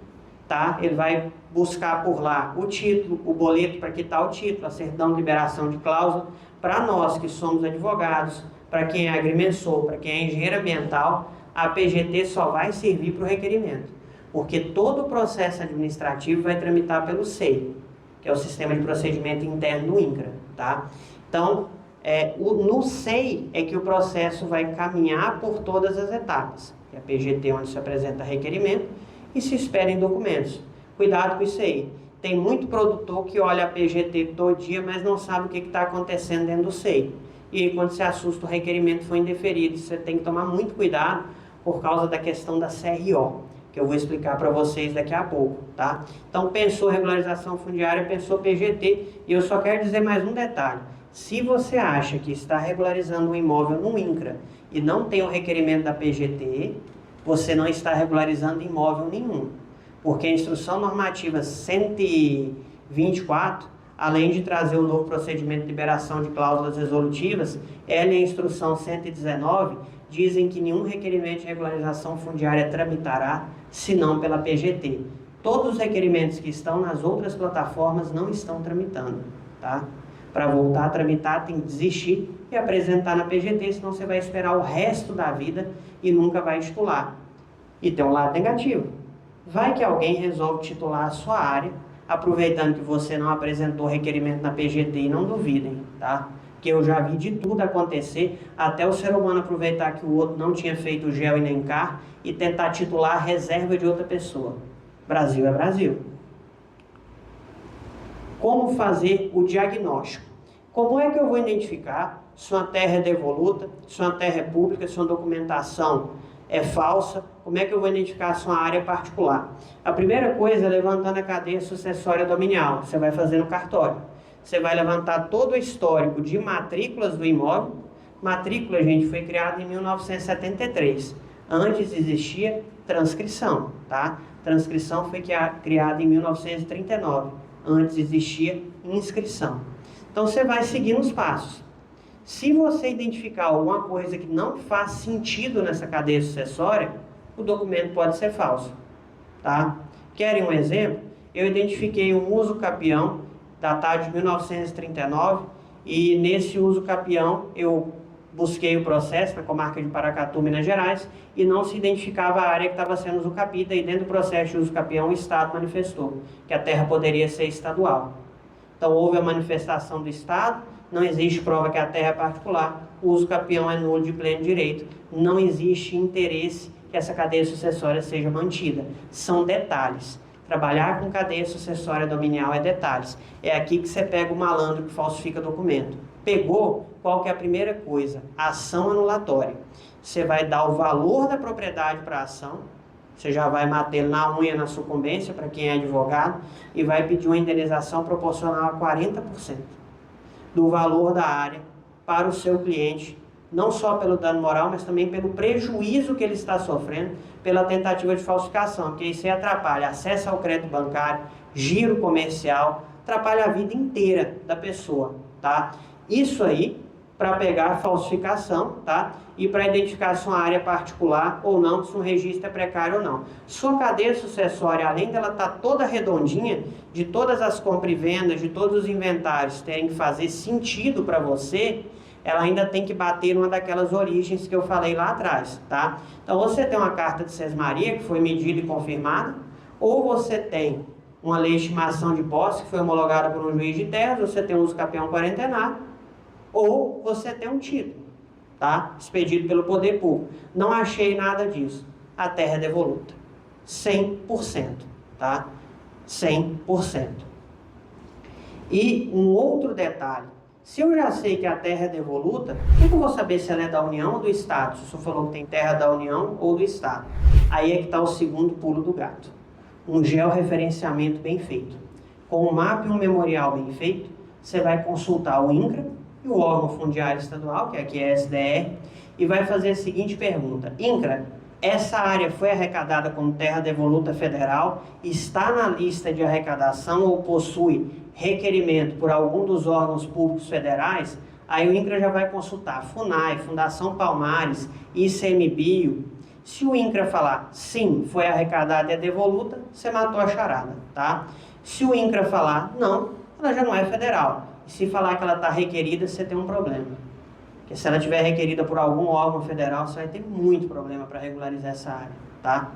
tá? Ele vai buscar por lá o título, o boleto para quitar o título, a certidão de liberação de cláusula. Para nós que somos advogados, para quem é agrimensor, para quem é engenheiro ambiental, a PGT só vai servir para o requerimento, porque todo o processo administrativo vai tramitar pelo SEI, que é o Sistema de Procedimento Interno do INCRA, tá? Então, no SEI é que o processo vai caminhar por todas as etapas, que é a PGT onde se apresenta requerimento e se esperem documentos. Cuidado com isso aí. Tem muito produtor que olha a PGT todo dia, mas não sabe o que está acontecendo dentro do SEI. E aí, quando se assusta, o requerimento foi indeferido. Você tem que tomar muito cuidado por causa da questão da CRO, que eu vou explicar para vocês daqui a pouco, tá? Então, pensou regularização fundiária, pensou PGT, e eu só quero dizer mais um detalhe. Se você acha que está regularizando um imóvel no INCRA e não tem o requerimento da PGT, você não está regularizando imóvel nenhum, porque a Instrução Normativa 124, além de trazer o novo procedimento de liberação de cláusulas resolutivas, ela e a Instrução 119 dizem que nenhum requerimento de regularização fundiária tramitará, senão pela PGT. Todos os requerimentos que estão nas outras plataformas não estão tramitando, tá? Para voltar a tramitar, tem que desistir e apresentar na PGT, senão você vai esperar o resto da vida e nunca vai titular. E tem um lado negativo. Vai que alguém resolve titular a sua área, aproveitando que você não apresentou requerimento na PGT, e não duvidem, tá? Que eu já vi de tudo acontecer, até o ser humano aproveitar que o outro não tinha feito gel e nem CAR e tentar titular a reserva de outra pessoa. Brasil é Brasil. Como fazer o diagnóstico? Como é que eu vou identificar se uma terra é devoluta, se uma terra é pública, se uma documentação é falsa? Como é que eu vou identificar se uma área é particular? A primeira coisa é levantando a cadeia sucessória dominial. Você vai fazer no cartório. Você vai levantar todo o histórico de matrículas do imóvel. Matrícula, gente, foi criada em 1973. Antes existia transcrição, tá? Transcrição foi criada em 1939. Antes existia inscrição. Então você vai seguindo os passos. Se você identificar alguma coisa que não faz sentido nessa cadeia sucessória, o documento pode ser falso. Tá? Querem um exemplo? Eu identifiquei um uso capião datado de 1939 e nesse uso capião eu busquei o processo na comarca de Paracatu, Minas Gerais, e não se identificava a área que estava sendo usucapida, e dentro do processo de usucapião o Estado manifestou que a terra poderia ser estadual. Então houve a manifestação do Estado, não existe prova que a terra é particular, o usucapião é nulo de pleno direito, não existe interesse que essa cadeia sucessória seja mantida. São detalhes. Trabalhar com cadeia sucessória dominial é detalhes. É aqui que você pega o malandro que falsifica documento. Pegou, qual que é a primeira coisa? Ação anulatória. Você vai dar o valor da propriedade para a ação, você já vai bater na unha na sucumbência, para quem é advogado, e vai pedir uma indenização proporcional a 40% do valor da área para o seu cliente, não só pelo dano moral, mas também pelo prejuízo que ele está sofrendo pela tentativa de falsificação, porque isso aí atrapalha acesso ao crédito bancário, giro comercial, atrapalha a vida inteira da pessoa, tá? Isso aí para pegar a falsificação, tá? E para identificar se uma área é particular ou não, se um registro é precário ou não. Sua cadeia sucessória, além dela estar toda redondinha, de todas as compras e vendas, de todos os inventários terem que fazer sentido para você, ela ainda tem que bater uma daquelas origens que eu falei lá atrás, tá? Então, você tem uma carta de sesmaria que foi medida e confirmada, ou você tem uma lei de estimação de posse que foi homologada por um juiz de terras, você tem um uso capião quarentenário, ou você tem um título, tá? Expedido pelo poder público. Não achei nada disso. A terra é devoluta. 100%, tá? 100%. E um outro detalhe. Se eu já sei que a terra é devoluta, como eu vou saber se ela é da União ou do Estado? Se o senhor falou que tem terra da União ou do Estado. Aí é que está o segundo pulo do gato. Um georreferenciamento bem feito. Com um mapa e um memorial bem feito, você vai consultar o INCRA e o órgão fundiário estadual, que aqui é a SDR, e vai fazer a seguinte pergunta. INCRA, essa área foi arrecadada como terra devoluta federal, está na lista de arrecadação ou possui requerimento por algum dos órgãos públicos federais? Aí o INCRA já vai consultar FUNAI, Fundação Palmares, ICMBio. Se o INCRA falar sim, foi arrecadada e é devoluta, você matou a charada, tá? Se o INCRA falar não, ela já não é federal. E se falar que ela está requerida, você tem um problema. Porque se ela estiver requerida por algum órgão federal, você vai ter muito problema para regularizar essa área, tá?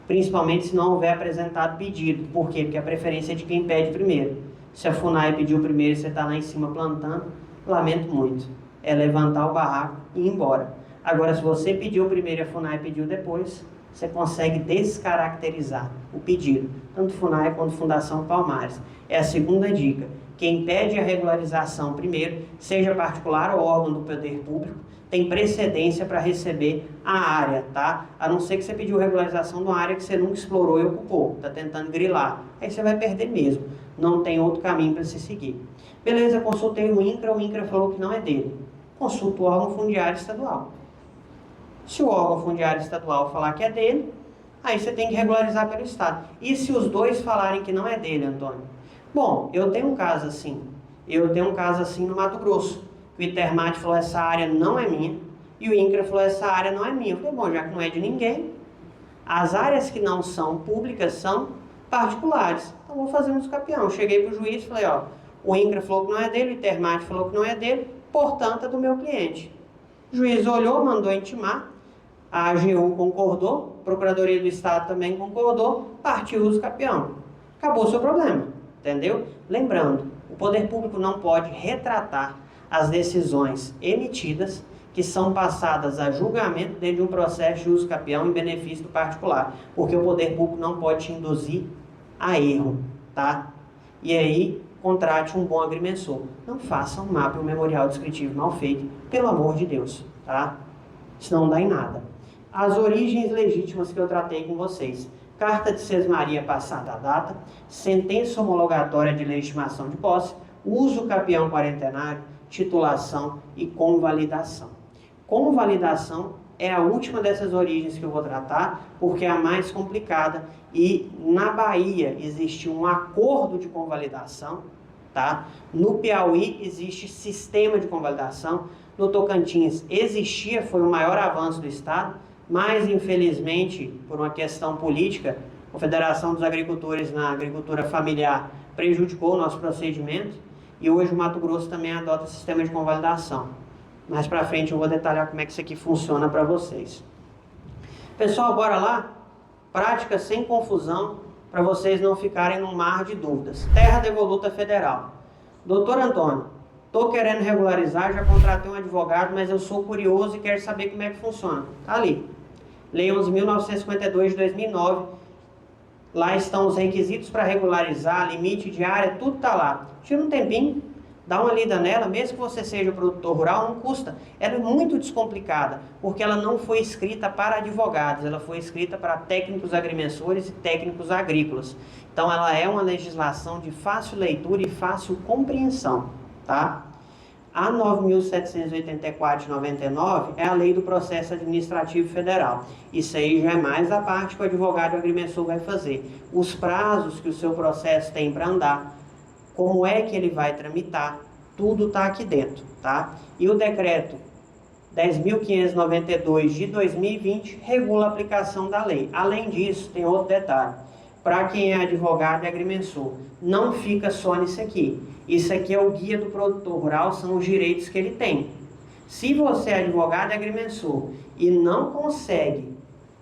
Principalmente se não houver apresentado pedido. Por quê? Porque a preferência é de quem pede primeiro. Se a FUNAI pediu primeiro e você está lá em cima plantando, lamento muito. É levantar o barraco e ir embora. Agora, se você pediu primeiro e a FUNAI pediu depois, você consegue descaracterizar o pedido. Tanto FUNAI quanto Fundação Palmares. É a segunda dica. Quem pede a regularização primeiro, seja particular ou órgão do poder público, tem precedência para receber a área, tá? A não ser que você pediu regularização de uma área que você nunca explorou e ocupou, está tentando grilar. Aí você vai perder mesmo, não tem outro caminho para se seguir. Beleza, consultei o INCRA falou que não é dele. Consulta o órgão fundiário estadual. Se o órgão fundiário estadual falar que é dele, aí você tem que regularizar pelo Estado. E se os dois falarem que não é dele, Antônio? Bom, eu tenho um caso assim. Eu tenho um caso assim no Mato Grosso. O Intermate falou, essa área não é minha. E o INCRA falou, essa área não é minha. Eu falei, bom, já que não é de ninguém, as áreas que não são públicas são particulares. Então, vou fazer um escapião. Cheguei para o juiz e falei, ó, o INCRA falou que não é dele, o Intermate falou que não é dele, portanto, é do meu cliente. O juiz olhou, mandou intimar, a AGU concordou, a Procuradoria do Estado também concordou, partiu o escapião. Acabou o seu problema, entendeu? Lembrando, o poder público não pode retratar as decisões emitidas que são passadas a julgamento dentro de um processo de uso capião em benefício do particular, porque o poder público não pode te induzir a erro, tá? E aí, contrate um bom agrimensor. Não faça um mapa e um memorial descritivo mal feito, pelo amor de Deus, tá? Senão não dá em nada. As origens legítimas que eu tratei com vocês. Carta de sesmaria passada a data, sentença homologatória de legitimação de posse, uso capião quarentenário, titulação e convalidação. Convalidação é a última dessas origens que eu vou tratar, porque é a mais complicada. E na Bahia existe um acordo de convalidação, tá? No Piauí existe sistema de convalidação. No Tocantins existia, foi o maior avanço do Estado, mas infelizmente, por uma questão política, a Federação dos Agricultores na Agricultura Familiar prejudicou o nosso procedimento e hoje o Mato Grosso também adota sistema de convalidação. Mais para frente eu vou detalhar como é que isso aqui funciona para vocês. Pessoal, bora lá? Prática sem confusão, para vocês não ficarem num mar de dúvidas. Terra devoluta federal. Doutor Antônio, estou querendo regularizar, já contratei um advogado, mas eu sou curioso e quero saber como é que funciona. Está ali. Lei 11.952 de 2009. Lá estão os requisitos para regularizar, limite de área, tudo está lá. Tira um tempinho, dá uma lida nela, mesmo que você seja produtor rural, não custa. Ela é muito descomplicada, porque ela não foi escrita para advogados, ela foi escrita para técnicos agrimensores e técnicos agrícolas. Então ela é uma legislação de fácil leitura e fácil compreensão, tá? A 9.784 de 99 é a lei do processo administrativo federal. Isso aí já é mais a parte que o advogado e o agrimensor vai fazer. Os prazos que o seu processo tem para andar, como é que ele vai tramitar, tudo está aqui dentro, tá? E o decreto 10.592 de 2020 regula a aplicação da lei. Além disso, tem outro detalhe. Para quem é advogado e agrimensor, não fica só nisso aqui. Isso aqui é o guia do produtor rural, são os direitos que ele tem. Se você é advogado e agrimensor e não consegue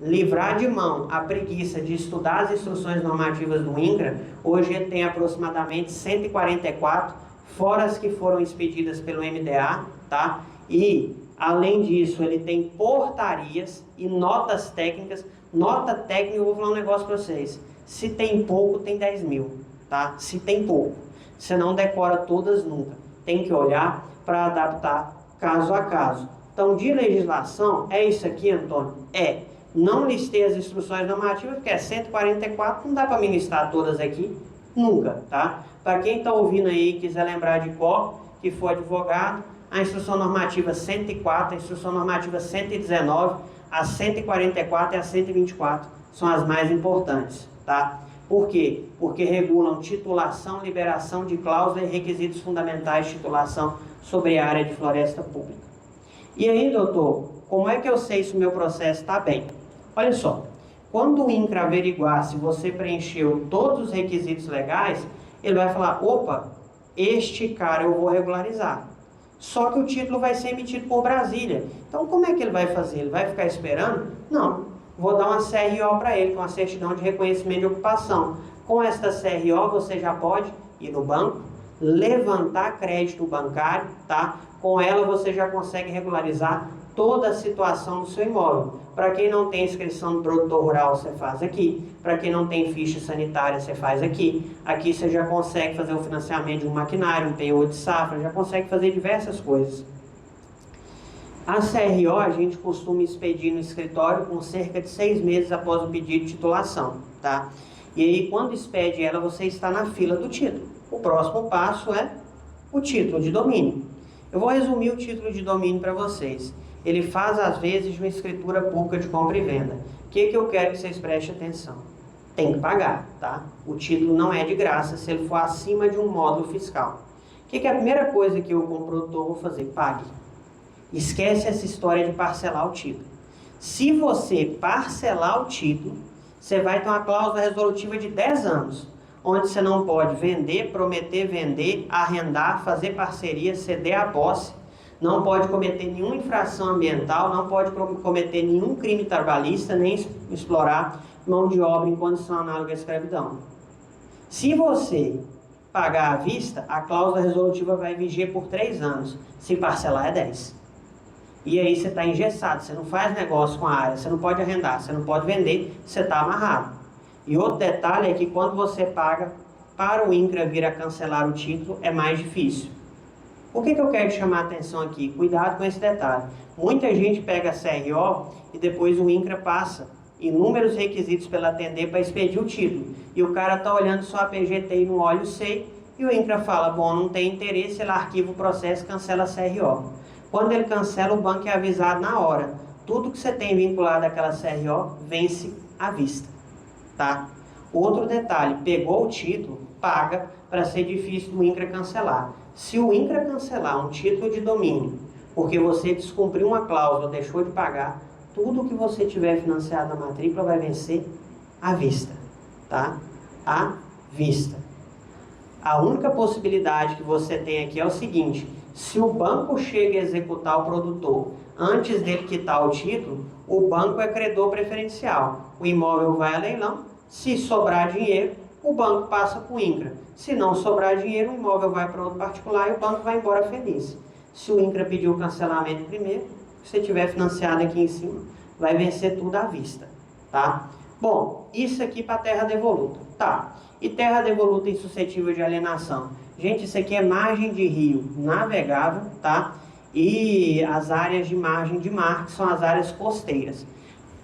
livrar de mão a preguiça de estudar as instruções normativas do INCRA, hoje ele tem aproximadamente 144, fora as que foram expedidas pelo MDA, tá? E, além disso, ele tem portarias e notas técnicas. Nota técnica, eu vou falar um negócio para vocês. Se tem pouco, tem 10 mil, tá? Se tem pouco. Você não decora todas nunca. Tem que olhar para adaptar caso a caso. Então, de legislação, é isso aqui, Antônio? É. Não listei as instruções normativas, porque é 144, não dá para me listar todas aqui, nunca, tá? Para quem está ouvindo aí e quiser lembrar de qual, que for advogado, a instrução normativa 104, a instrução normativa 119, a 144 e a 124 são as mais importantes, tá? Por quê? Porque regulam titulação, liberação de cláusula e requisitos fundamentais de titulação sobre a área de floresta pública. E aí, doutor, como é que eu sei se o meu processo está bem? Olha só, quando o INCRA averiguar se você preencheu todos os requisitos legais, ele vai falar, opa, este cara eu vou regularizar. Só que o título vai ser emitido por Brasília. Então, como é que ele vai fazer? Ele vai ficar esperando? Não. Vou dar uma CRO para ele, com uma certidão de reconhecimento de ocupação. Com esta CRO, você já pode ir no banco, levantar crédito bancário, tá? Com ela, você já consegue regularizar toda a situação do seu imóvel. Para quem não tem inscrição no produtor rural, você faz aqui. Para quem não tem ficha sanitária, você faz aqui. Aqui você já consegue fazer o financiamento de um maquinário, um penhor de safra, já consegue fazer diversas coisas. A CRO a gente costuma expedir no escritório com cerca de 6 meses após o pedido de titulação, tá? E aí, quando expede ela, você está na fila do título. O próximo passo é o título de domínio. Eu vou resumir o título de domínio para vocês. Ele faz, às vezes, de uma escritura pública de compra e venda. O que eu quero que vocês prestem atenção? Tem que pagar, tá? O título não é de graça se ele for acima de um módulo fiscal. O que é a primeira coisa que eu, como produtor, vou fazer? Pague. Esquece essa história de parcelar o título. Se você parcelar o título, você vai ter uma cláusula resolutiva de 10 anos, onde você não pode vender, prometer vender, arrendar, fazer parceria, ceder a posse, não pode cometer nenhuma infração ambiental, não pode cometer nenhum crime trabalhista, nem explorar mão de obra em condição análoga à escravidão. Se você pagar à vista, a cláusula resolutiva vai viger por 3 anos. Se parcelar é 10. E aí você está engessado, você não faz negócio com a área, você não pode arrendar, você não pode vender, você está amarrado. E outro detalhe é que quando você paga, para o INCRA vir a cancelar o título, é mais difícil. O que eu quero chamar a atenção aqui? Cuidado com esse detalhe. Muita gente pega a CRO e depois o INCRA passa inúmeros requisitos para ela atender para expedir o título. E o cara está olhando só a PGT e não olha o SEI, e o INCRA fala, bom, não tem interesse, ele arquiva o processo e cancela a CRO. Quando ele cancela, o banco é avisado na hora. tudo que você tem vinculado àquela CRO vence à vista, tá? Outro detalhe, pegou o título, paga para ser difícil do INCRA cancelar. Se o INCRA cancelar um título de domínio, porque você descumpriu uma cláusula, deixou de pagar, tudo que você tiver financiado na matrícula vai vencer à vista, tá? À vista. A única possibilidade que você tem aqui é o seguinte: se o banco chega a executar o produtor antes dele quitar o título, o banco é credor preferencial. O imóvel vai a leilão, se sobrar dinheiro, o banco passa para o INCRA. Se não sobrar dinheiro, o imóvel vai para outro particular e o banco vai embora feliz. Se o INCRA pedir o cancelamento primeiro, se você tiver financiado aqui em cima, vai vencer tudo à vista, tá? Bom, isso aqui para terra devoluta, tá? E terra devoluta insuscetível de alienação? Gente, isso aqui é margem de rio navegável, tá? E as áreas de margem de mar, que são as áreas costeiras.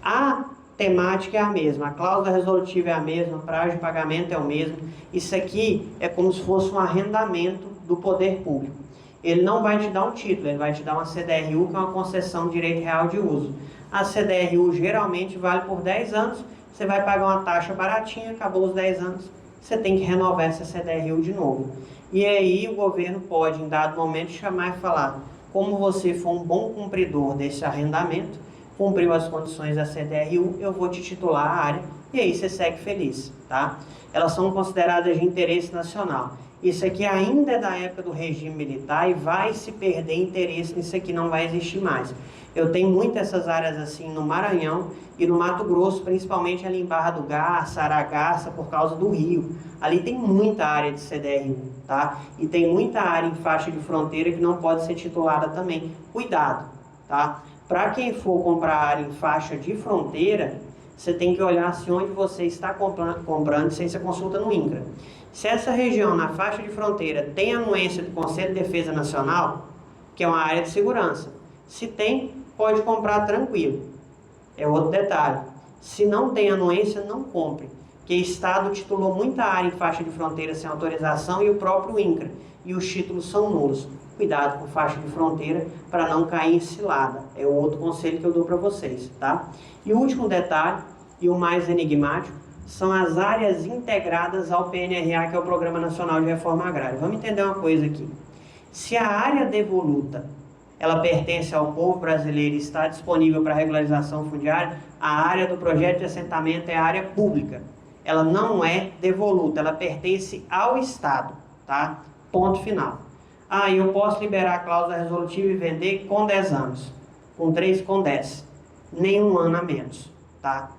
A temática é a mesma, a cláusula resolutiva é a mesma, o prazo de pagamento é o mesmo. Isso aqui é como se fosse um arrendamento do poder público. Ele não vai te dar um título, ele vai te dar uma CDRU, que é uma concessão de direito real de uso. A CDRU geralmente vale por 10 anos, você vai pagar uma taxa baratinha, acabou os 10 anos, você tem que renovar essa CDRU de novo. E aí o governo pode, em dado momento, chamar e falar: como você for um bom cumpridor desse arrendamento, cumpriu as condições da CDRU, eu vou te titular a área, e aí você segue feliz, tá? Elas são consideradas de interesse nacional. Isso aqui ainda é da época do regime militar e vai se perder interesse nisso aqui, não vai existir mais. Eu tenho muitas essas áreas assim no Maranhão e no Mato Grosso, principalmente ali em Barra do Garça, Aragaça, por causa do rio. Ali tem muita área de CDRU, tá? E tem muita área em faixa de fronteira que não pode ser titulada também. Cuidado, tá? Para quem for comprar área em faixa de fronteira, você tem que olhar se onde você está comprando, sem ser consulta no INCRA. Se essa região, na faixa de fronteira, tem anuência do Conselho de Defesa Nacional, que é uma área de segurança, se tem, pode comprar tranquilo. É outro detalhe. Se não tem anuência, não compre, porque o Estado titulou muita área em faixa de fronteira sem autorização e o próprio INCRA, e os títulos são nulos. Cuidado com faixa de fronteira para não cair em cilada. É o outro conselho que eu dou para vocês, tá? E o último detalhe, e o mais enigmático, são as áreas integradas ao PNRA, que é o Programa Nacional de Reforma Agrária. Vamos entender uma coisa aqui. Se a área devoluta, ela pertence ao povo brasileiro e está disponível para regularização fundiária, a área do projeto de assentamento é área pública. Ela não é devoluta, ela pertence ao Estado, tá? Ponto final. Ah, eu posso liberar a cláusula resolutiva e vender com 10 anos. Com 3, com 10. Nenhum ano a menos, tá?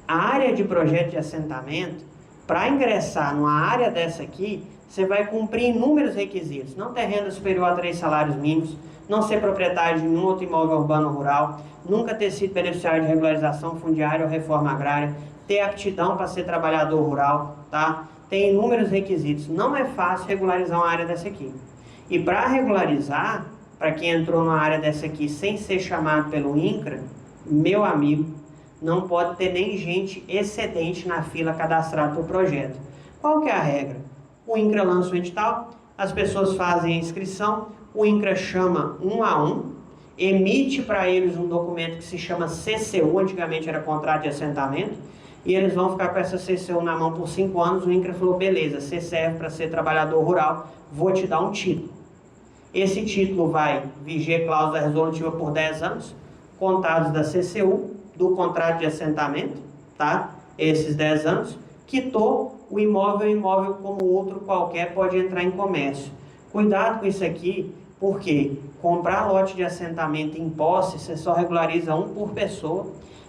A área de projeto de assentamento, para ingressar numa área dessa aqui, você vai cumprir inúmeros requisitos. Não ter renda superior a 3 salários mínimos, não ser proprietário de nenhum outro imóvel urbano ou rural, nunca ter sido beneficiário de regularização fundiária ou reforma agrária, ter aptidão para ser trabalhador rural, tá? Tem inúmeros requisitos. Não é fácil regularizar uma área dessa aqui. E para regularizar, para quem entrou numa área dessa aqui sem ser chamado pelo INCRA, meu amigo, não pode ter nem gente excedente na fila cadastrada para o projeto. Qual que é a regra? O INCRA lança o edital, as pessoas fazem a inscrição, o INCRA chama um a um, emite para eles um documento que se chama CCU, antigamente era contrato de assentamento, e eles vão ficar com essa CCU na mão por 5 anos. O INCRA falou: beleza, você serve para ser trabalhador rural, vou te dar um título. Esse título vai viger cláusula resolutiva por 10 anos, contados da CCU, do contrato de assentamento, tá? Esses 10 anos, quitou o imóvel como outro qualquer pode entrar em comércio. Cuidado com isso aqui, porque comprar lote de assentamento em posse, você só regulariza um por pessoa,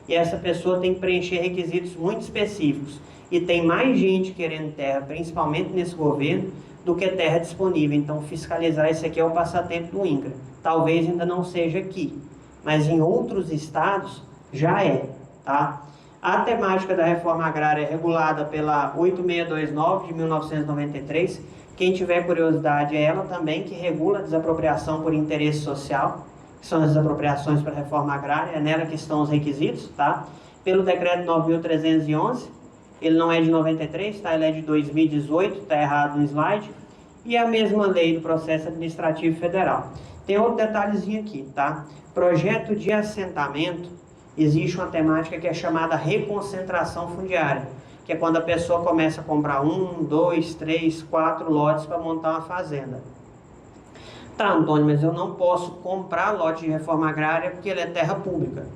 e essa pessoa tem que preencher requisitos muito específicos. E tem mais gente querendo terra, principalmente nesse governo, do que terra disponível. Então, fiscalizar isso aqui é o passatempo do INCRA. Talvez ainda não seja aqui, mas em outros estados já é, tá? A temática da reforma agrária é regulada pela 8629 de 1993. Quem tiver curiosidade, é ela também que regula a desapropriação por interesse social, que são as desapropriações para reforma agrária. É nela que estão os requisitos, tá? Pelo decreto 9.311, ele não é de 93, tá? Ele é de 2018, tá errado no slide. E a mesma lei do processo administrativo federal. Tem outro detalhezinho aqui, tá? Projeto de assentamento, existe uma temática que é chamada reconcentração fundiária, que é quando a pessoa começa a comprar 1, 2, 3, 4 lotes para montar uma fazenda. Tá, Antônio, mas eu não posso comprar lote de reforma agrária porque ele é terra pública.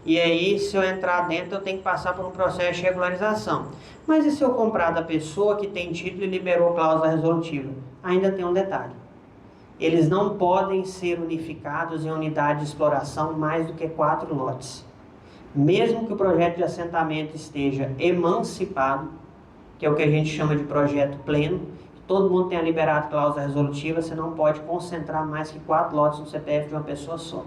E aí, se eu entrar dentro, eu tenho que passar por um processo de regularização. Mas e se eu comprar da pessoa que tem título e liberou cláusula resolutiva? Ainda tem um detalhe. Eles não podem ser unificados em unidade de exploração mais do que 4 lotes. Mesmo que o projeto de assentamento esteja emancipado, que é o que a gente chama de projeto pleno, todo mundo tenha liberado cláusula resolutiva, você não pode concentrar mais que 4 lotes no CPF de uma pessoa só.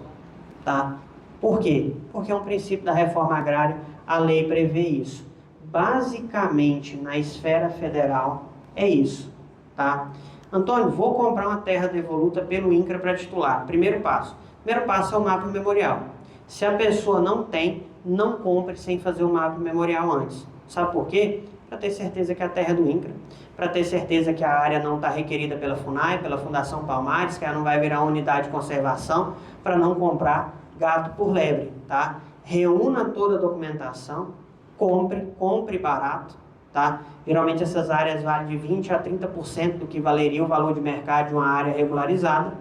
Tá? Por quê? Porque é um princípio da reforma agrária, a lei prevê isso. Basicamente, na esfera federal, é isso. Tá? Antônio, vou comprar uma terra devoluta pelo INCRA para titular. Primeiro passo. Primeiro passo é o mapa memorial. Se a pessoa não tem, não compre sem fazer o mapa memorial antes. Sabe por quê? Para ter certeza que a terra é do INCRA, para ter certeza que a área não está requerida pela FUNAI, pela Fundação Palmares, que ela não vai virar unidade de conservação, para não comprar gato por lebre, tá? Reúna toda a documentação, compre barato, tá? Geralmente essas áreas valem de 20% a 30% do que valeria o valor de mercado de uma área regularizada.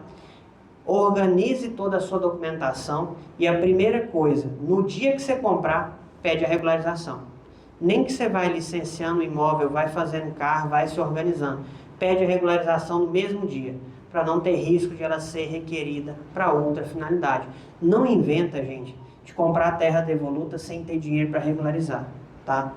Organize toda a sua documentação e a primeira coisa, no dia que você comprar, pede a regularização. Nem que você vai licenciando o imóvel, vai fazendo carro, vai se organizando. Pede a regularização no mesmo dia, para não ter risco de ela ser requerida para outra finalidade. Não inventa, gente, de comprar terra devoluta sem ter dinheiro para regularizar, tá?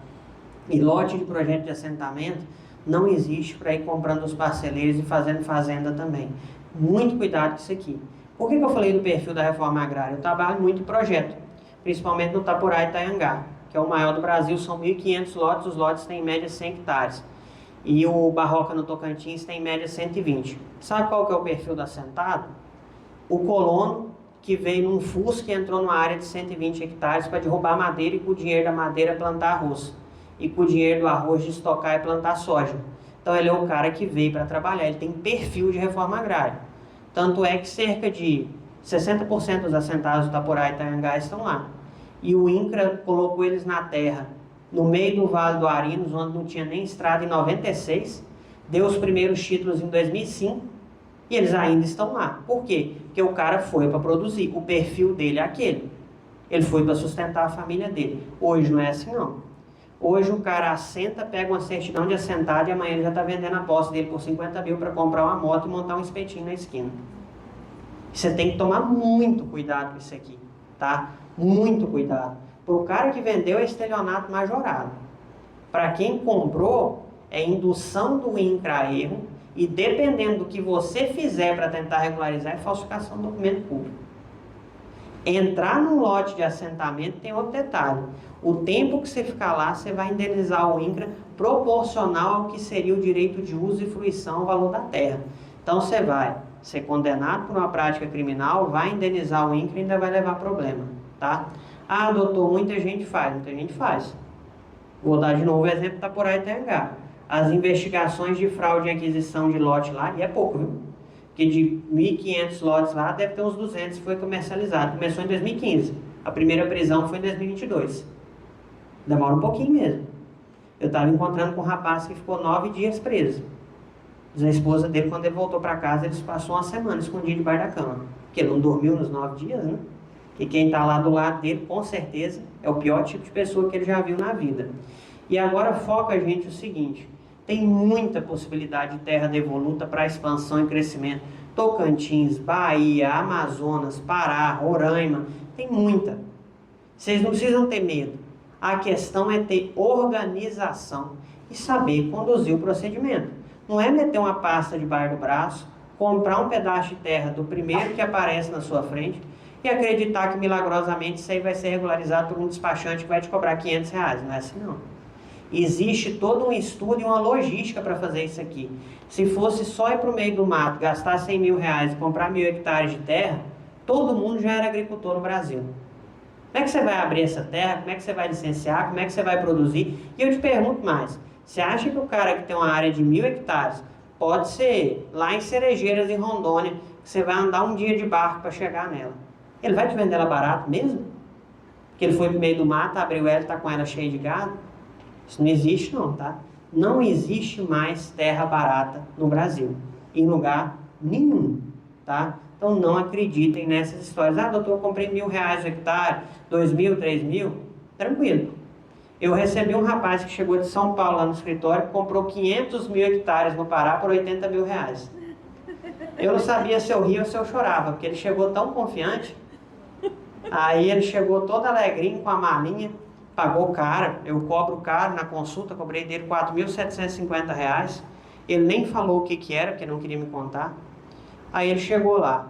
E lote de projeto de assentamento não existe para ir comprando os parceleiros e fazendo fazenda também. Muito cuidado com isso aqui. Por que eu falei do perfil da reforma agrária? Eu trabalho muito em projeto, principalmente no Tapurá e Itaiangá, que é o maior do Brasil, são 1.500 lotes, os lotes têm em média 100 hectares. E o Barroca no Tocantins tem em média 120. Sabe qual que é o perfil do assentado? O colono que veio num Fusca e entrou numa área de 120 hectares para derrubar madeira e com o dinheiro da madeira plantar arroz. E com o dinheiro do arroz de estocar e plantar soja. Então ele é o cara que veio para trabalhar, ele tem perfil de reforma agrária. Tanto é que cerca de 60% dos assentados do Tapurá e Itaiangá estão lá. E o INCRA colocou eles na terra, no meio do Vale do Arinos, onde não tinha nem estrada, em 96, deu os primeiros títulos em 2005, e eles ainda estão lá. Por quê? Porque o cara foi para produzir, o perfil dele é aquele. Ele foi para sustentar a família dele. Hoje não é assim, não. Hoje o cara assenta, pega uma certidão de assentado e amanhã ele já está vendendo a posse dele por 50 mil para comprar uma moto e montar um espetinho na esquina. Você tem que tomar muito cuidado com isso aqui, tá? Muito cuidado. Para o cara que vendeu é estelionato majorado. Para quem comprou, é indução do INCRA a erro e dependendo do que você fizer para tentar regularizar, é falsificação do documento público. Entrar num lote de assentamento tem outro detalhe. O tempo que você ficar lá, você vai indenizar o INCRA proporcional ao que seria o direito de uso e fruição ao valor da terra. Então você vai ser condenado por uma prática criminal, vai indenizar o INCRA e ainda vai levar problema, tá? Ah, doutor, muita gente faz. Vou dar de novo o exemplo da Tapurá e Itaiangá. As investigações de fraude em aquisição de lote lá, e é pouco, viu? Porque de 1.500 lotes lá, deve ter uns 200 que foi comercializado. Começou em 2015. A primeira prisão foi em 2022. Demora um pouquinho mesmo. Eu estava encontrando com um rapaz que ficou 9 dias preso. Diz a esposa dele, quando ele voltou para casa, ele passou uma semana escondido debaixo da cama. Porque ele não dormiu nos 9 dias, né? E quem está lá do lado dele, com certeza, é o pior tipo de pessoa que ele já viu na vida. E agora foca, gente, o seguinte. Tem muita possibilidade de terra devoluta para expansão e crescimento. Tocantins, Bahia, Amazonas, Pará, Roraima, tem muita. Vocês não precisam ter medo. A questão é ter organização e saber conduzir o procedimento. Não é meter uma pasta debaixo do braço, comprar um pedaço de terra do primeiro que aparece na sua frente e acreditar que milagrosamente isso aí vai ser regularizado por um despachante que vai te cobrar R$500. Não é assim não. Existe todo um estudo e uma logística para fazer isso aqui. Se fosse só ir para o meio do mato, gastar R$100 mil e comprar 1.000 hectares de terra, todo mundo já era agricultor no Brasil. Como é que você vai abrir essa terra? Como é que você vai licenciar? Como é que você vai produzir? E eu te pergunto mais, você acha que o cara que tem uma área de 1.000 hectares pode ser lá em Cerejeiras, em Rondônia, você vai andar um dia de barco para chegar nela. Ele vai te vender ela barato mesmo? Porque ele foi pro meio do mato, abriu ela e está com ela cheia de gado? Isso não existe não, tá? Não existe mais terra barata no Brasil, em lugar nenhum, tá? Então não acreditem nessas histórias. Ah, doutor, eu comprei R$1.000 o hectare, 2.000, 3.000. Tranquilo. Eu recebi um rapaz que chegou de São Paulo lá no escritório, que comprou 500.000 hectares no Pará por R$80.000. Eu não sabia se eu ria ou se eu chorava, porque ele chegou tão confiante. Aí ele chegou todo alegrinho com a malinha, pagou caro. Eu cobro caro na consulta, cobrei dele R$4.750. Ele nem falou o que era, porque não queria me contar. Aí ele chegou lá.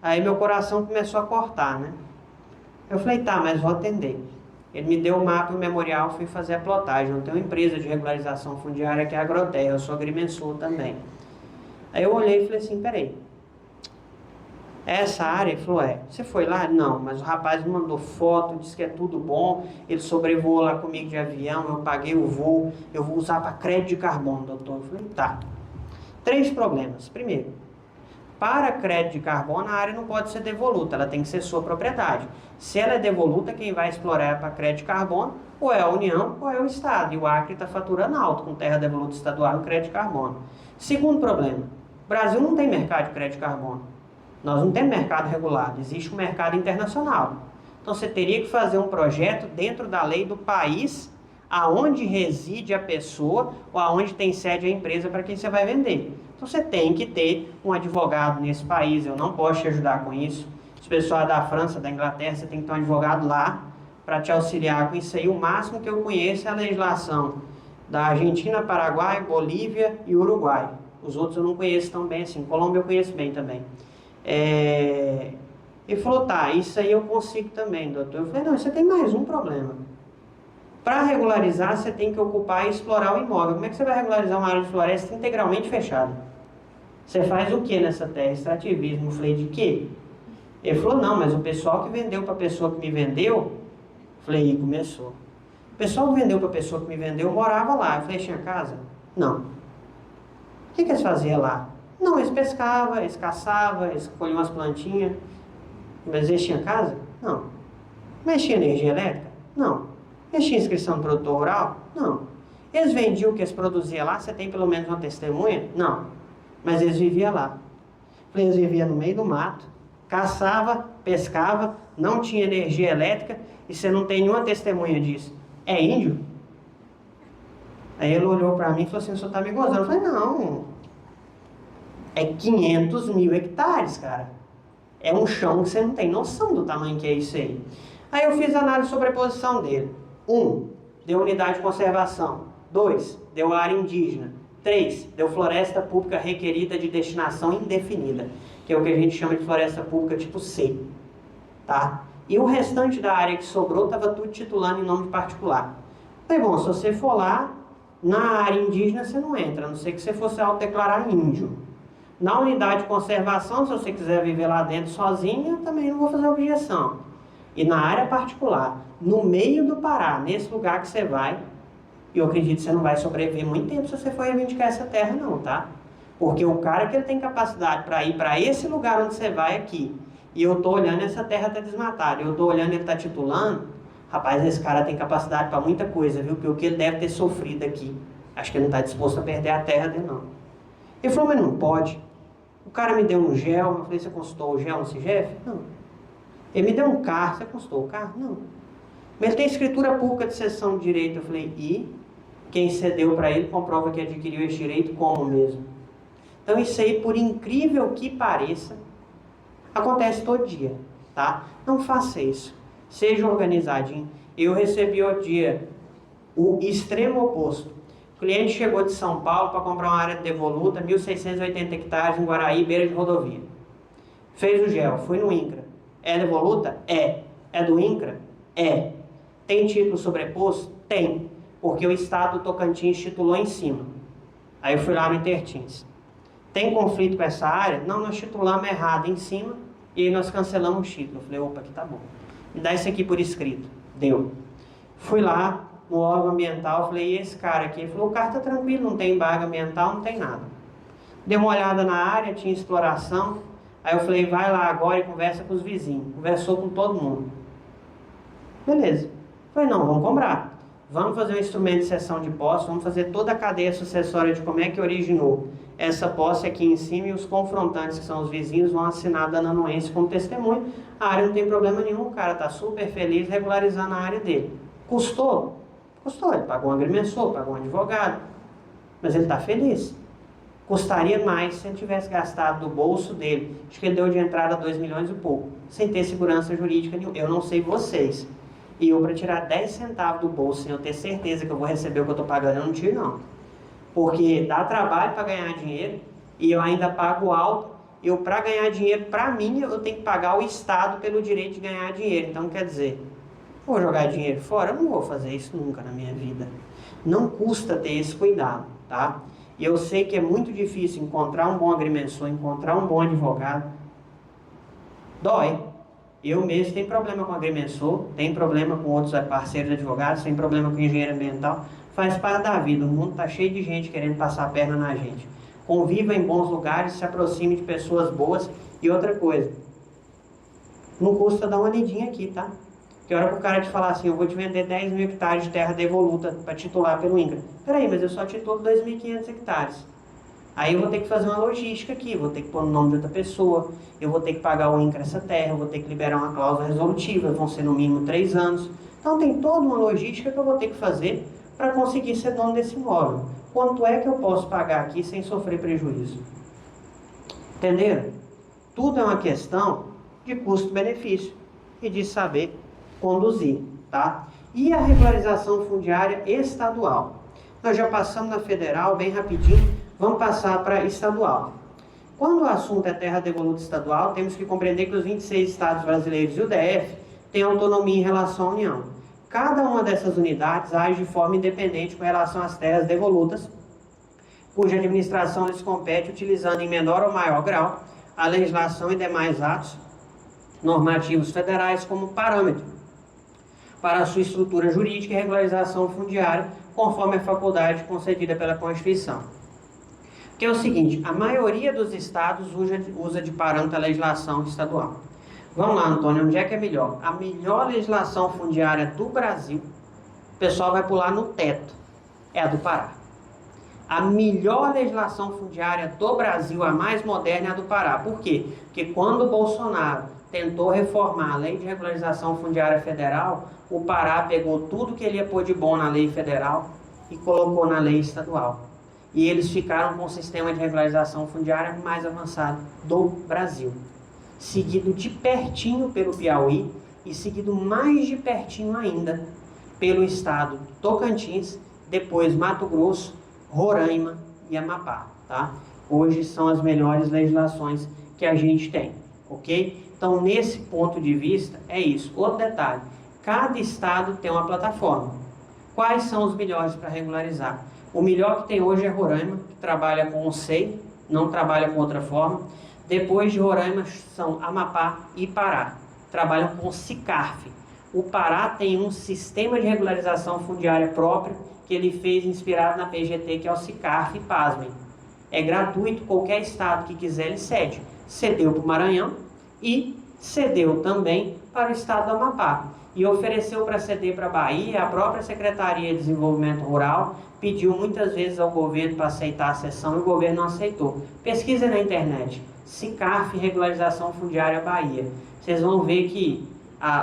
Aí meu coração começou a cortar, né? Eu falei, tá, mas vou atender. Ele me deu o mapa e o memorial, fui fazer a plotagem. Eu tenho uma empresa de regularização fundiária que é a Agroterra, eu sou agrimensor também. Aí eu olhei e falei assim, peraí, essa área? Ele falou, você foi lá? Não, mas o rapaz me mandou foto, disse que é tudo bom, ele sobrevoou lá comigo de avião, eu paguei o voo, eu vou usar para crédito de carbono, doutor. Eu falei, tá. 3 problemas. Primeiro, para crédito de carbono, a área não pode ser devoluta, ela tem que ser sua propriedade. Se ela é devoluta, quem vai explorar para crédito de carbono, ou é a União, ou é o Estado. E o Acre está faturando alto com terra devoluta estadual e crédito de carbono. Segundo problema, o Brasil não tem mercado de crédito de carbono. Nós não temos mercado regulado, existe um mercado internacional. Então você teria que fazer um projeto dentro da lei do país aonde reside a pessoa ou aonde tem sede a empresa para quem você vai vender. Então você tem que ter um advogado nesse país, eu não posso te ajudar com isso. Se o pessoal é da França, da Inglaterra, você tem que ter um advogado lá para te auxiliar com isso aí. O máximo que eu conheço é a legislação da Argentina, Paraguai, Bolívia e Uruguai. Os outros eu não conheço tão bem assim. Colômbia eu conheço bem também. Ele falou, tá, isso aí eu consigo também, doutor. Eu falei, não, você tem mais um problema. Para regularizar, você tem que ocupar e explorar o imóvel. Como é que você vai regularizar uma área de floresta integralmente fechada? Você faz o que nessa terra? Extrativismo. Eu falei, de quê? Ele falou, não, mas o pessoal que vendeu para a pessoa que me vendeu... Eu falei, começou. O pessoal que vendeu para a pessoa que me vendeu morava lá. Eu falei, tinha casa? Não. O que eles faziam lá? Não, eles pescavam, eles caçavam, eles colhiam umas plantinhas. Mas eles tinham casa? Não. Mas tinha energia elétrica? Não. Eles tinham inscrição no produtor rural? Não. Eles vendiam o que eles produziam lá? Você tem pelo menos uma testemunha? Não. Mas eles viviam lá. Eles viviam no meio do mato, caçava, pescava, não tinha energia elétrica e você não tem nenhuma testemunha disso. É índio? Aí ele olhou para mim e falou assim, o senhor está me gozando? Eu falei, não. É 500.000 hectares, cara. É um chão que você não tem noção do tamanho que é isso aí. Aí eu fiz a análise de sobreposição dele. 1, deu unidade de conservação. 2, deu área indígena. 3, deu floresta pública requerida de destinação indefinida, que é o que a gente chama de floresta pública tipo C. Tá? E o restante da área que sobrou estava tudo titulando em nome de particular. Falei, bom, se você for lá, na área indígena você não entra, a não ser que você fosse autodeclarar índio. Na unidade de conservação, se você quiser viver lá dentro sozinho, eu também não vou fazer objeção. E na área particular, no meio do Pará, nesse lugar que você vai, eu acredito que você não vai sobreviver muito tempo se você for reivindicar essa terra não, tá? Porque o cara que ele tem capacidade para ir para esse lugar onde você vai aqui, e eu tô olhando, essa terra tá desmatada, eu tô olhando, ele tá titulando, rapaz, esse cara tem capacidade para muita coisa, viu? Porque o que ele deve ter sofrido aqui, acho que ele não está disposto a perder a terra dele, não. Ele falou, mas não pode. O cara me deu um gel, eu falei, você consultou o gel no CIGEF? Não. Ele me deu um carro, você consultou o carro? Não. Mas ele tem escritura pública de cessão de direito. Eu falei, e quem cedeu para ele comprova que adquiriu esse direito como mesmo? Então isso aí, por incrível que pareça, acontece todo dia, tá? Não faça isso. Seja organizadinho. Eu recebi outro dia o extremo oposto. O cliente chegou de São Paulo para comprar uma área devoluta, 1.680 hectares em Guaraí, beira de rodovia. Fez o gel, foi no INCRA. É devoluta? É. É do INCRA? É. Tem título sobreposto? Tem. Porque o Estado do Tocantins titulou em cima. Aí eu fui lá no Intertins. Tem conflito com essa área? Não, nós titulamos errado em cima e aí nós cancelamos o título. Eu falei, opa, aqui tá bom. Me dá isso aqui por escrito. Deu. Fui lá no órgão ambiental, falei, e esse cara aqui? Ele falou, o cara tá tranquilo, não tem embargo ambiental, não tem nada. Dei uma olhada na área, tinha exploração. Aí eu falei, vai lá agora e conversa com os vizinhos. Conversou com todo mundo. Beleza. Falei, não, vamos comprar. Vamos fazer um instrumento de cessão de posse, vamos fazer toda a cadeia sucessória de como é que originou essa posse aqui em cima e os confrontantes, que são os vizinhos, vão assinar dando anuência como testemunho. A área não tem problema nenhum, o cara está super feliz regularizando a área dele. Custou? Custou, ele pagou um agrimensor, pagou um advogado, mas ele está feliz. Custaria mais se ele tivesse gastado do bolso dele. Acho que ele deu de entrada 2 milhões e pouco, sem ter segurança jurídica nenhuma. Eu não sei vocês. E eu, para tirar 10 centavos do bolso, sem eu ter certeza que eu vou receber o que eu estou pagando, eu não tiro, não. Porque dá trabalho para ganhar dinheiro e eu ainda pago alto. Eu, para ganhar dinheiro, para mim, eu tenho que pagar o Estado pelo direito de ganhar dinheiro. Então, quer dizer, vou jogar dinheiro fora? Eu não vou fazer isso nunca na minha vida. Não custa ter esse cuidado, tá? E eu sei que é muito difícil encontrar um bom agrimensor, encontrar um bom advogado. Dói. Eu mesmo tenho problema com agrimensor, tenho problema com outros parceiros advogados, tenho problema com engenheiro ambiental. Faz parte da vida. O mundo está cheio de gente querendo passar a perna na gente. Conviva em bons lugares, se aproxime de pessoas boas. E outra coisa, não custa dar uma lidinha aqui, tá? Que hora que o cara te falar assim, eu vou te vender 10 mil hectares de terra devoluta para titular pelo INCRA. Peraí, mas eu só titulo 2.500 hectares. Aí eu vou ter que fazer uma logística aqui, vou ter que pôr o nome de outra pessoa, eu vou ter que pagar o INCRA essa terra, eu vou ter que liberar uma cláusula resolutiva, vão ser no mínimo 3 anos. Então tem toda uma logística que eu vou ter que fazer para conseguir ser dono desse imóvel. Quanto é que eu posso pagar aqui sem sofrer prejuízo? Entenderam? Tudo é uma questão de custo-benefício e de saber conduzir, tá? E a regularização fundiária estadual? Nós já passamos na federal, bem rapidinho, vamos passar para estadual. Quando o assunto é terra devoluta estadual, temos que compreender que os 26 estados brasileiros e o DF têm autonomia em relação à União. Cada uma dessas unidades age de forma independente com relação às terras devolutas, cuja administração lhes compete utilizando em menor ou maior grau a legislação e demais atos normativos federais como parâmetro para a sua estrutura jurídica e regularização fundiária, conforme a faculdade concedida pela Constituição. Que é o seguinte, a maioria dos estados usa de parâmetro a legislação estadual. Vamos lá, Antônio, onde é que é melhor? A melhor legislação fundiária do Brasil, o pessoal vai pular no teto, é a do Pará. A melhor legislação fundiária do Brasil, a mais moderna, é a do Pará. Por quê? Porque quando o Bolsonaro tentou reformar a lei de regularização fundiária federal, o Pará pegou tudo que ele ia pôr de bom na lei federal e colocou na lei estadual. E eles ficaram com o sistema de regularização fundiária mais avançado do Brasil. Seguido de pertinho pelo Piauí e seguido mais de pertinho ainda pelo estado Tocantins, depois Mato Grosso, Roraima e Amapá, tá? Hoje são as melhores legislações que a gente tem, ok? Então, nesse ponto de vista, é isso. Outro detalhe, cada estado tem uma plataforma. Quais são os melhores para regularizar? O melhor que tem hoje é Roraima, que trabalha com o SEI, não trabalha com outra forma. Depois de Roraima são Amapá e Pará, trabalham com o SICARF. O Pará tem um sistema de regularização fundiária próprio que ele fez inspirado na PGT, que é o SICARF, e pasmem. É gratuito, qualquer estado que quiser ele cede. Cedeu para o Maranhão e cedeu também para o estado do Amapá. E ofereceu para ceder para a Bahia. A própria Secretaria de Desenvolvimento Rural pediu muitas vezes ao governo para aceitar a cessão e o governo não aceitou. Pesquisa na internet, SICARF, Regularização Fundiária Bahia. Vocês vão ver que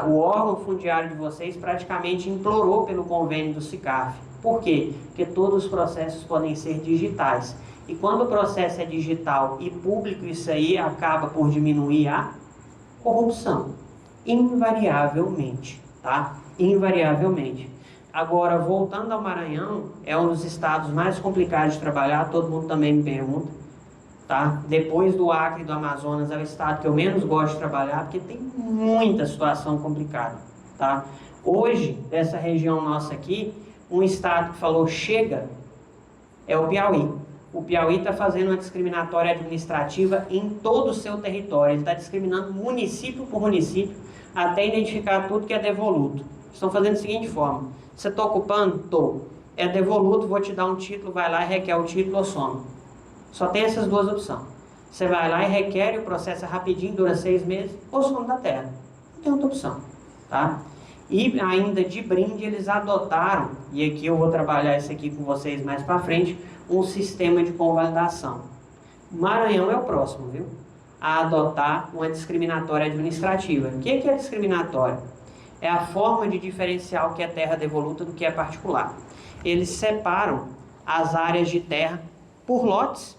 o órgão fundiário de vocês praticamente implorou pelo convênio do SICARF. Por quê? Porque todos os processos podem ser digitais. E quando o processo é digital e público, isso aí acaba por diminuir a corrupção. Invariavelmente, tá? Invariavelmente. Agora, voltando ao Maranhão, é um dos estados mais complicados de trabalhar, todo mundo também me pergunta, tá? Depois do Acre e do Amazonas, é o estado que eu menos gosto de trabalhar, porque tem muita situação complicada, tá? Hoje, dessa região nossa aqui, um estado que falou chega é o Piauí. O Piauí está fazendo uma discriminatória administrativa em todo o seu território. Ele está discriminando município por município até identificar tudo que é devoluto. Estão fazendo da seguinte forma: você está ocupando? Estou. É devoluto, vou te dar um título, vai lá e requer o título ou some. Só tem essas duas opções. Você vai lá e requer, o processo é rapidinho, dura 6 meses, ou some da terra. Não tem outra opção, tá? E ainda de brinde eles adotaram, e aqui eu vou trabalhar isso aqui com vocês mais para frente, um sistema de convalidação. Maranhão é o próximo, viu? A adotar uma discriminatória administrativa. O que é discriminatória? É a forma de diferenciar o que é terra devoluta do que é particular. Eles separam as áreas de terra por lotes,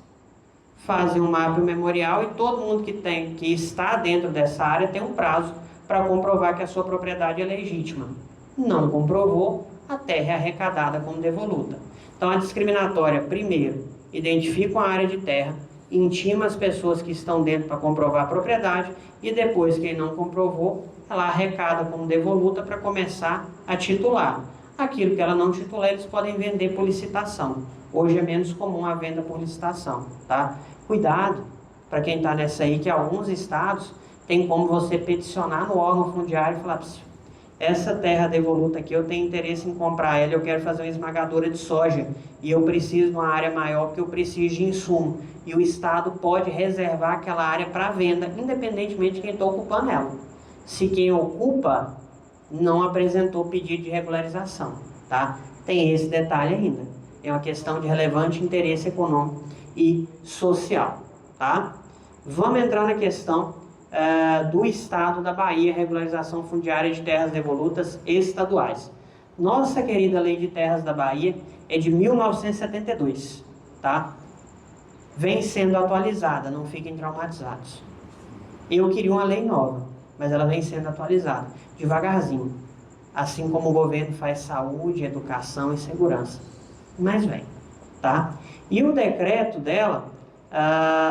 fazem um mapa memorial e todo mundo que está dentro dessa área tem um prazo para comprovar que a sua propriedade é legítima. Não comprovou, a terra é arrecadada como devoluta. Então a discriminatória, primeiro, identifica uma área de terra, intima as pessoas que estão dentro para comprovar a propriedade e depois, quem não comprovou, ela arrecada como devoluta para começar a titular. Aquilo que ela não titular, eles podem vender por licitação. Hoje é menos comum a venda por licitação, tá? Cuidado, para quem está nessa aí, que alguns estados tem como você peticionar no órgão fundiário e falar: essa terra devoluta aqui, eu tenho interesse em comprar ela, eu quero fazer uma esmagadora de soja e eu preciso de uma área maior porque eu preciso de insumo. E o estado pode reservar aquela área para venda, independentemente de quem está ocupando ela. Se quem ocupa não apresentou pedido de regularização, tá? Tem esse detalhe ainda. É uma questão de relevante interesse econômico e social, tá? Vamos entrar na questão do Estado da Bahia, regularização fundiária de terras devolutas estaduais. Nossa querida Lei de Terras da Bahia é de 1972, tá? Vem sendo atualizada, não fiquem traumatizados. Eu queria uma lei nova, mas ela vem sendo atualizada, devagarzinho. Assim como o governo faz saúde, educação e segurança. Mas vem, tá? E o decreto dela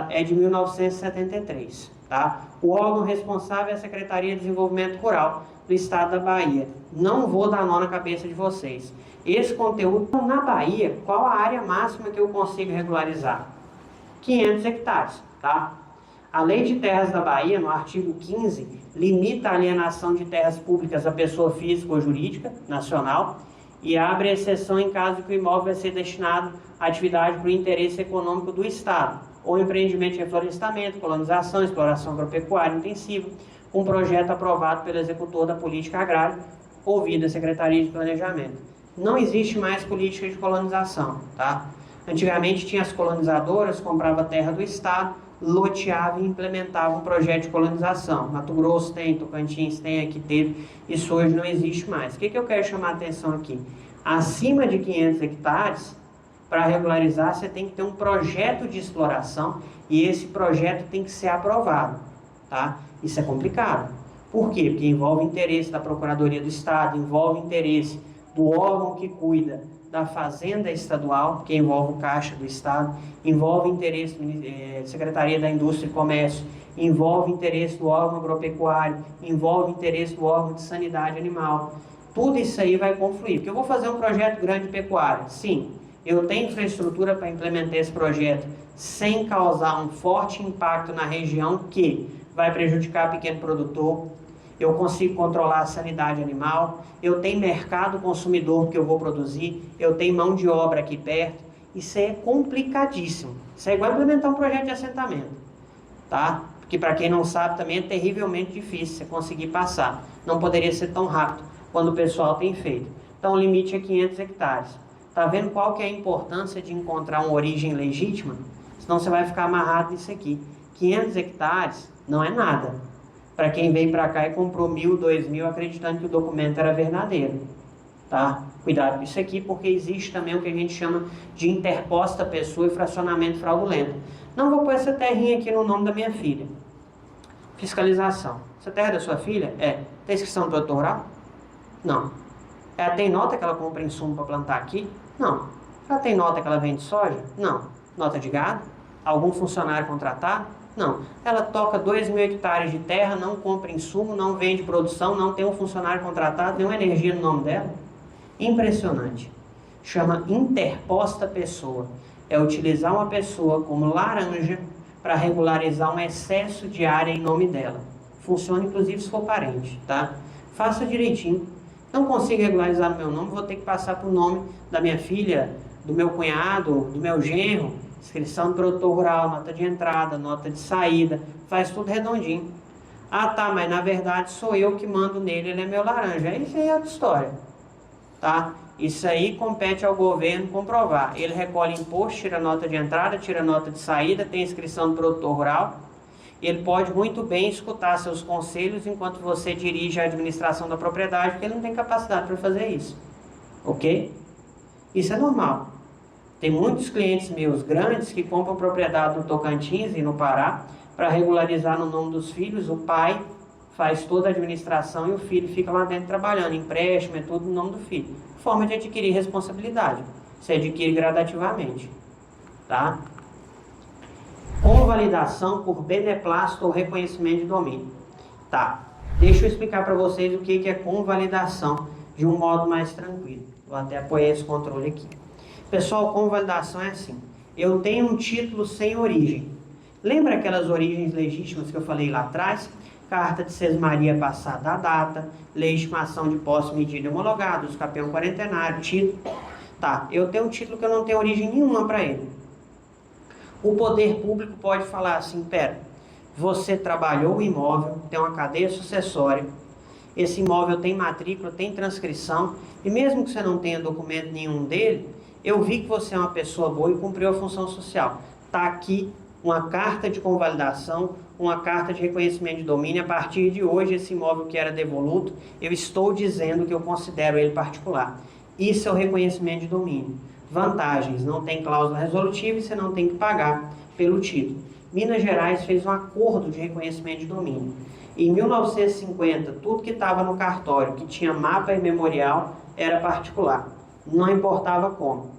é de 1973, tá? O órgão responsável é a Secretaria de Desenvolvimento Rural do Estado da Bahia. Não vou dar nó na cabeça de vocês. Esse conteúdo, na Bahia, qual a área máxima que eu consigo regularizar? 500 hectares, tá? A Lei de Terras da Bahia, no artigo 15, limita a alienação de terras públicas à pessoa física ou jurídica nacional e abre exceção em caso que o imóvel vai ser destinado à atividade por interesse econômico do Estado, ou empreendimento de reflorestamento, colonização, exploração agropecuária intensiva, com projeto aprovado pelo executor da política agrária, ouvido a Secretaria de Planejamento. Não existe mais política de colonização, tá? Antigamente tinha as colonizadoras, comprava terra do Estado, loteava e implementava um projeto de colonização. Mato Grosso tem, Tocantins tem, aqui teve, isso hoje não existe mais. O que eu quero chamar a atenção aqui? Acima de 500 hectares, para regularizar, você tem que ter um projeto de exploração e esse projeto tem que ser aprovado, tá? Isso é complicado. Por quê? Porque envolve interesse da Procuradoria do Estado, envolve interesse do órgão que cuida da Fazenda Estadual, que envolve o Caixa do Estado, envolve interesse da Secretaria da Indústria e Comércio, envolve interesse do órgão agropecuário, envolve interesse do órgão de sanidade animal. Tudo isso aí vai confluir. Porque eu vou fazer um projeto grande de pecuária. Sim, eu tenho infraestrutura para implementar esse projeto sem causar um forte impacto na região que vai prejudicar o pequeno produtor. Eu consigo controlar a sanidade animal, eu tenho mercado consumidor que eu vou produzir, eu tenho mão de obra aqui perto. Isso é complicadíssimo. Isso é igual implementar um projeto de assentamento, tá? Porque para quem não sabe também é terrivelmente difícil você conseguir passar. Não poderia ser tão rápido quando o pessoal tem feito. Então o limite é 500 hectares. Tá vendo qual que é a importância de encontrar uma origem legítima? Senão você vai ficar amarrado nisso aqui. 500 hectares não é nada. Para quem veio para cá e comprou 1.000, 2.000, acreditando que o documento era verdadeiro, tá? Cuidado com isso aqui, porque existe também o que a gente chama de interposta pessoa e fracionamento fraudulento. Não vou pôr essa terrinha aqui no nome da minha filha. Fiscalização. Essa terra é da sua filha? É. Tem inscrição no produtor rural? Não. Ela tem nota que ela compra insumo para plantar aqui? Não. Ela tem nota que ela vende soja? Não. Nota de gado? Algum funcionário contratado? Não. Ela toca 2.000 hectares de terra, não compra insumo, não vende produção, não tem um funcionário contratado, nenhuma energia no nome dela. Impressionante. Chama interposta pessoa. É utilizar uma pessoa como laranja para regularizar um excesso de área em nome dela. Funciona inclusive se for parente, tá? Faça direitinho. Não consigo regularizar o meu nome, vou ter que passar para o nome da minha filha, do meu cunhado, do meu genro, inscrição do produtor rural, nota de entrada, nota de saída, faz tudo redondinho. Ah, tá, mas na verdade sou eu que mando nele, ele é meu laranja. Isso aí é outra história, tá? Isso aí compete ao governo comprovar. Ele recolhe imposto, tira nota de entrada, tira nota de saída, tem inscrição do produtor rural. Ele pode muito bem escutar seus conselhos enquanto você dirige a administração da propriedade, porque ele não tem capacidade para fazer isso, ok? Isso é normal. Tem muitos clientes meus grandes que compram propriedade no Tocantins e no Pará para regularizar no nome dos filhos. O pai faz toda a administração e o filho fica lá dentro trabalhando. Empréstimo é tudo no nome do filho. Forma de adquirir responsabilidade. Você adquire gradativamente, tá? Convalidação por beneplácito ou reconhecimento de domínio. Tá, deixa eu explicar para vocês o que é convalidação de um modo mais tranquilo. Vou até apoiar esse controle aqui. Pessoal, convalidação é assim. Eu tenho um título sem origem. Lembra aquelas origens legítimas que eu falei lá atrás? Carta de sesmaria passada à data, legitimação de posse, medida e homologada, os campeão quarentenário, título. Tá, eu tenho um título que eu não tenho origem nenhuma para ele. O poder público pode falar assim, pera, você trabalhou o imóvel, tem uma cadeia sucessória, esse imóvel tem matrícula, tem transcrição, e mesmo que você não tenha documento nenhum dele, eu vi que você é uma pessoa boa e cumpriu a função social. Está aqui uma carta de convalidação, uma carta de reconhecimento de domínio. A partir de hoje, esse imóvel que era devoluto, eu estou dizendo que eu considero ele particular. Isso é o reconhecimento de domínio. Vantagens, não tem cláusula resolutiva e você não tem que pagar pelo título. Minas Gerais fez um acordo de reconhecimento de domínio. Em 1950, tudo que estava no cartório, que tinha mapa e memorial, era particular. Não importava como,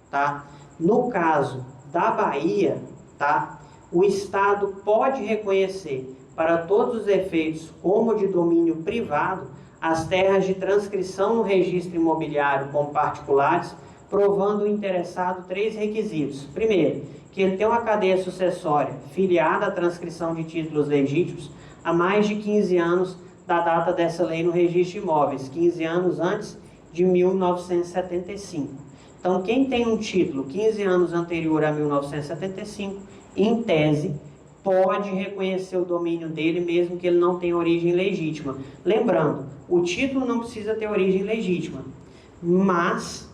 tá? No caso da Bahia, tá? O Estado pode reconhecer, para todos os efeitos, como de domínio privado, as terras de transcrição no registro imobiliário como particulares, provando o interessado 3 requisitos. Primeiro, que ele tem uma cadeia sucessória filiada à transcrição de títulos legítimos há mais de 15 anos da data dessa lei no registro de imóveis, 15 anos antes de 1975. Então, quem tem um título 15 anos anterior a 1975, em tese, pode reconhecer o domínio dele, mesmo que ele não tenha origem legítima. Lembrando, o título não precisa ter origem legítima, mas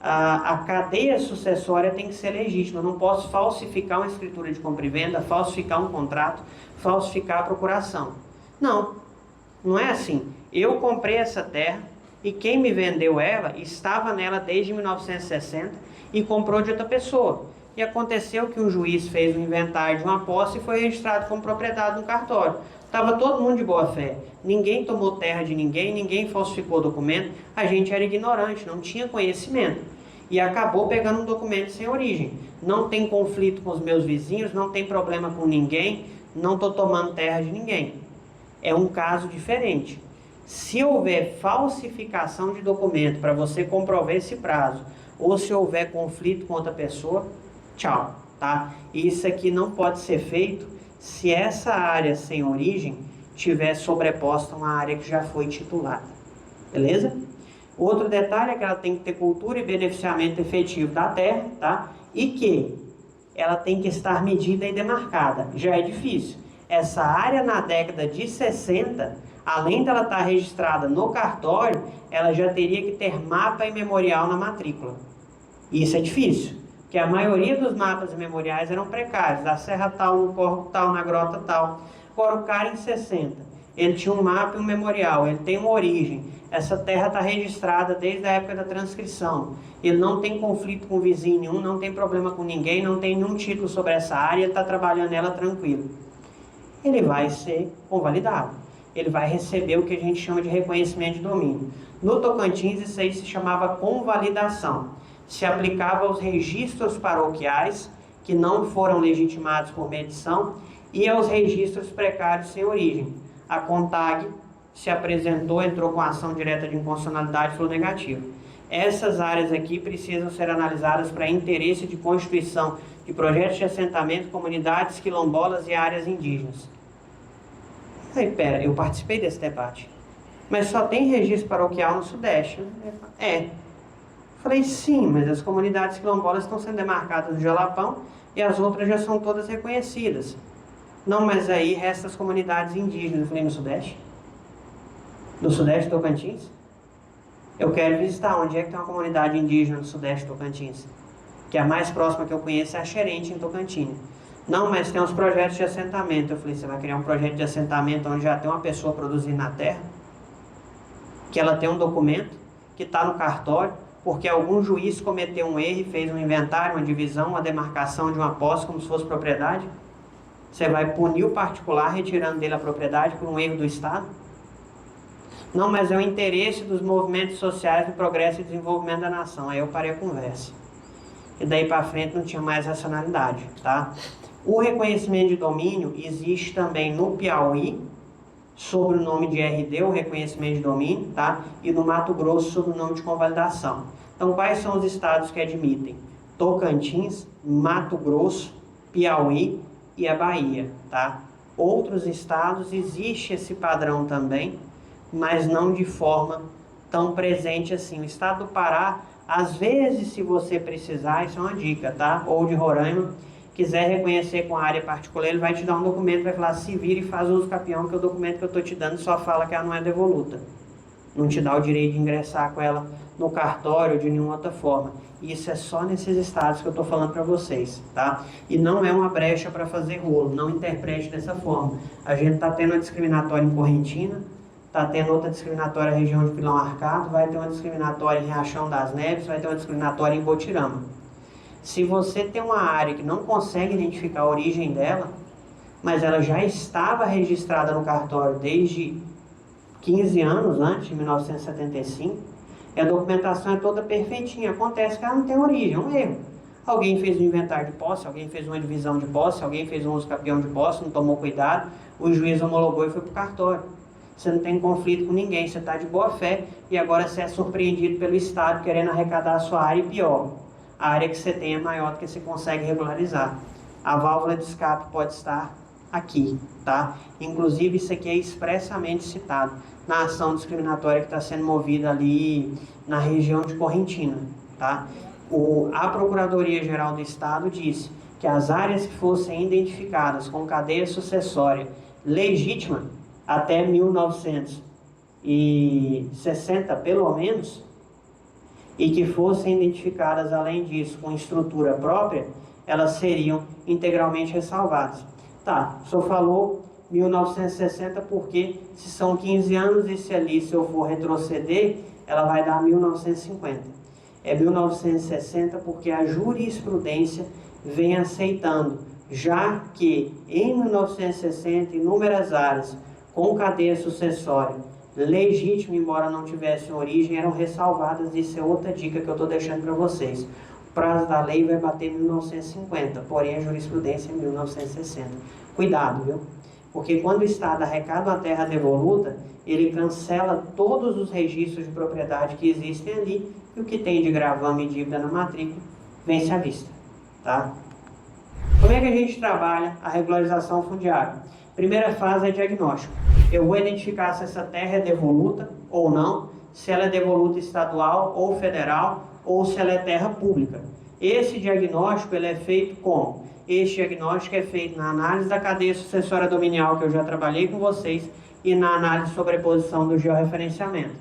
a cadeia sucessória tem que ser legítima. Eu não posso falsificar uma escritura de compra e venda, falsificar um contrato, falsificar a procuração. Não é assim. Eu comprei essa terra e quem me vendeu ela estava nela desde 1960 e comprou de outra pessoa. E aconteceu que um juiz fez um inventário de uma posse e foi registrado como propriedade no cartório. Estava todo mundo de boa fé. Ninguém tomou terra de ninguém, ninguém falsificou documento. A gente era ignorante, não tinha conhecimento. E acabou pegando um documento sem origem. Não tem conflito com os meus vizinhos, não tem problema com ninguém, não estou tomando terra de ninguém. É um caso diferente. Se houver falsificação de documento para você comprovar esse prazo, ou se houver conflito com outra pessoa, tchau, tá? Isso aqui não pode ser feito se essa área sem origem tiver sobreposta a uma área que já foi titulada, beleza? Outro detalhe é que ela tem que ter cultura e beneficiamento efetivo da terra, tá? E que ela tem que estar medida e demarcada. Já é difícil. Essa área na década de 60, além dela estar registrada no cartório, ela já teria que ter mapa e memorial na matrícula. Isso é difícil, porque a maioria dos mapas e memoriais eram precários, da serra tal, no córrego tal, na grota tal. Agora o cara em 60, ele tinha um mapa e um memorial, ele tem uma origem, essa terra está registrada desde a época da transcrição, ele não tem conflito com vizinho nenhum, não tem problema com ninguém, não tem nenhum título sobre essa área, ele está trabalhando nela tranquilo. Ele vai ser convalidado, ele vai receber o que a gente chama de reconhecimento de domínio. No Tocantins isso aí se chamava convalidação, se aplicava aos registros paroquiais que não foram legitimados por medição e aos registros precários sem origem. A CONTAG se apresentou, entrou com ação direta de inconstitucionalidade e falou negativo. Essas áreas aqui precisam ser analisadas para interesse de constituição de projetos de assentamento, comunidades quilombolas e áreas indígenas. Aí, pera, eu participei desse debate. Mas só tem registro paroquial no Sudeste, né? É. Falei, sim, mas as comunidades quilombolas estão sendo demarcadas no Jalapão e as outras já são todas reconhecidas. Não, mas aí restam as comunidades indígenas. Eu falei, no Sudeste? No Sudeste Tocantins? Eu quero visitar onde é que tem uma comunidade indígena no Sudeste Tocantins. Que a mais próxima que eu conheço é a Xerente, em Tocantins. Não, mas tem uns projetos de assentamento. Eu falei, você vai criar um projeto de assentamento onde já tem uma pessoa produzindo na terra? Que ela tem um documento, que está no cartório, porque algum juiz cometeu um erro e fez um inventário, uma divisão, uma demarcação de uma posse como se fosse propriedade? Você vai punir o particular retirando dele a propriedade por um erro do Estado? Não, mas é o interesse dos movimentos sociais do progresso e desenvolvimento da nação. Aí eu parei a conversa. E daí para frente não tinha mais racionalidade, tá? O reconhecimento de domínio existe também no Piauí, sob o nome de RD, o reconhecimento de domínio, tá? E no Mato Grosso, sob o nome de convalidação. Então, quais são os estados que admitem? Tocantins, Mato Grosso, Piauí e a Bahia, tá? Outros estados existe esse padrão também, mas não de forma tão presente assim. O estado do Pará, às vezes, se você precisar, isso é uma dica, tá? Ou de Roraima, quiser reconhecer com a área particular, ele vai te dar um documento, vai falar, se vira e faz uso capião, que o documento que eu estou te dando só fala que ela não é devoluta. Não te dá o direito de ingressar com ela no cartório ou de nenhuma outra forma. Isso é só nesses estados que eu estou falando para vocês, tá? E não é uma brecha para fazer rolo, não interprete dessa forma. A gente está tendo uma discriminatória em Correntina, está tendo outra discriminatória na região de Pilão Arcado, vai ter uma discriminatória em Riachão das Neves, vai ter uma discriminatória em Botirama. Se você tem uma área que não consegue identificar a origem dela, mas ela já estava registrada no cartório desde 15 anos antes, de 1975, e a documentação é toda perfeitinha, acontece que ela não tem origem, é um erro. Alguém fez um inventário de posse, alguém fez uma divisão de posse, alguém fez um uso capião de posse, não tomou cuidado, o juiz homologou e foi para o cartório. Você não tem conflito com ninguém, você está de boa fé e agora você é surpreendido pelo Estado querendo arrecadar a sua área e pior. A área que você tem é maior do que você consegue regularizar. A válvula de escape pode estar aqui, tá? Inclusive, isso aqui é expressamente citado na ação discriminatória que está sendo movida ali na região de Correntina, tá? A Procuradoria-Geral do Estado disse que as áreas que fossem identificadas com cadeia sucessória legítima até 1960, pelo menos, e que fossem identificadas, além disso, com estrutura própria, elas seriam integralmente ressalvadas. Tá, o senhor falou 1960 porque se são 15 anos e se ali, se eu for retroceder, ela vai dar 1950. É 1960 porque a jurisprudência vem aceitando, já que em 1960, inúmeras áreas com cadeia sucessória legítima, embora não tivesse origem, eram ressalvadas. Isso é outra dica que eu estou deixando para vocês. O prazo da lei vai bater em 1950, porém a jurisprudência é 1960. Cuidado, viu? Porque quando o Estado arrecada uma terra devoluta, ele cancela todos os registros de propriedade que existem ali, e o que tem de gravame e dívida na matrícula vence à vista, tá? Como é que a gente trabalha a regularização fundiária? Primeira fase é diagnóstico. Eu vou identificar se essa terra é devoluta ou não, se ela é devoluta estadual ou federal, ou se ela é terra pública. Esse diagnóstico ele é feito como? Este diagnóstico é feito na análise da cadeia sucessória dominial, que eu já trabalhei com vocês, e na análise de sobreposição do georreferenciamento.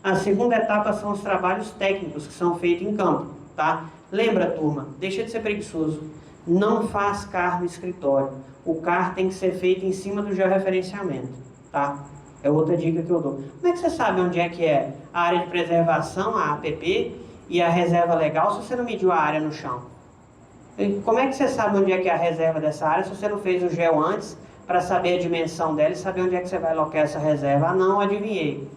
A segunda etapa são os trabalhos técnicos que são feitos em campo, tá? Lembra, turma, deixa de ser preguiçoso. Não faz CAR no escritório. O CAR tem que ser feito em cima do georreferenciamento. Tá? É outra dica que eu dou. Como é que você sabe onde é que é a área de preservação, a APP, e a reserva legal, se você não mediu a área no chão? Como é que você sabe onde é que é a reserva dessa área, se você não fez o GEO antes, para saber a dimensão dela e saber onde é que você vai alocar essa reserva? Ah, não, adivinhei.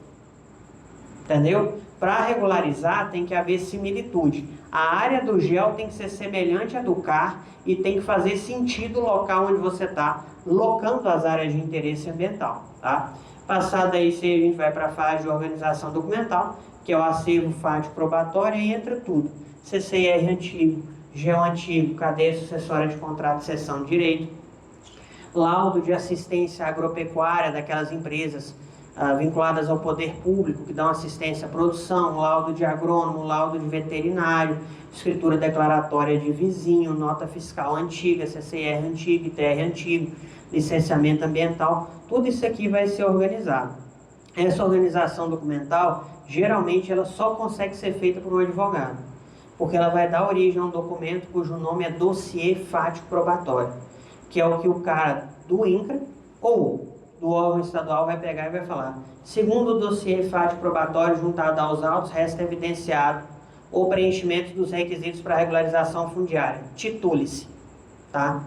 Entendeu? Para regularizar, tem que haver similitude. A área do GEO tem que ser semelhante à do CAR e tem que fazer sentido o local onde você está locando as áreas de interesse ambiental, tá? Passado aí, se a gente vai para a fase de organização documental, que é o acervo fase probatória, e entra tudo. CCR antigo, GEO antigo, cadeia sucessória de contrato de cessão de direito, laudo de assistência agropecuária daquelas empresas vinculadas ao poder público, que dão assistência à produção, laudo de agrônomo, laudo de veterinário, escritura declaratória de vizinho, nota fiscal antiga, CCR antiga, ITR antigo, licenciamento ambiental, tudo isso aqui vai ser organizado. Essa organização documental, geralmente, ela só consegue ser feita por um advogado, porque ela vai dar origem a um documento cujo nome é dossiê fático probatório, que é o que o cara do INCRA ou do órgão estadual vai pegar e vai falar: segundo o dossiê fático probatório juntado aos autos, resta evidenciado o preenchimento dos requisitos para regularização fundiária. Titule-se, tá?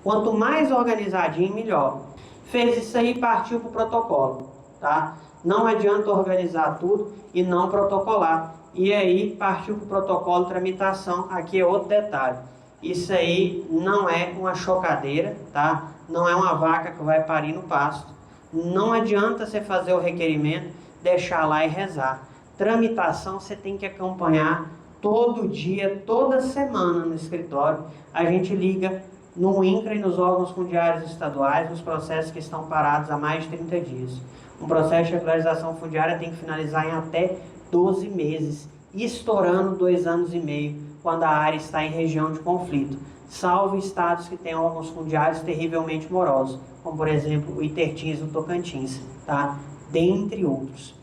Quanto mais organizadinho, melhor. Fez isso aí, partiu para o protocolo, tá? Não adianta organizar tudo e não protocolar. E aí, partiu para o protocolo de tramitação. Aqui é outro detalhe. Isso aí não é uma chocadeira, tá? Não é uma vaca que vai parir no pasto. Não adianta você fazer o requerimento, deixar lá e rezar. Tramitação você tem que acompanhar todo dia, toda semana no escritório. A gente liga no INCRA e nos órgãos fundiários estaduais, nos processos que estão parados há mais de 30 dias. Um processo de regularização fundiária tem que finalizar em até 12 meses, estourando 2 anos e meio, quando a área está em região de conflito, salvo estados que têm órgãos fundiários terrivelmente morosos, como por exemplo o Itertins no Tocantins, tá? Dentre outros.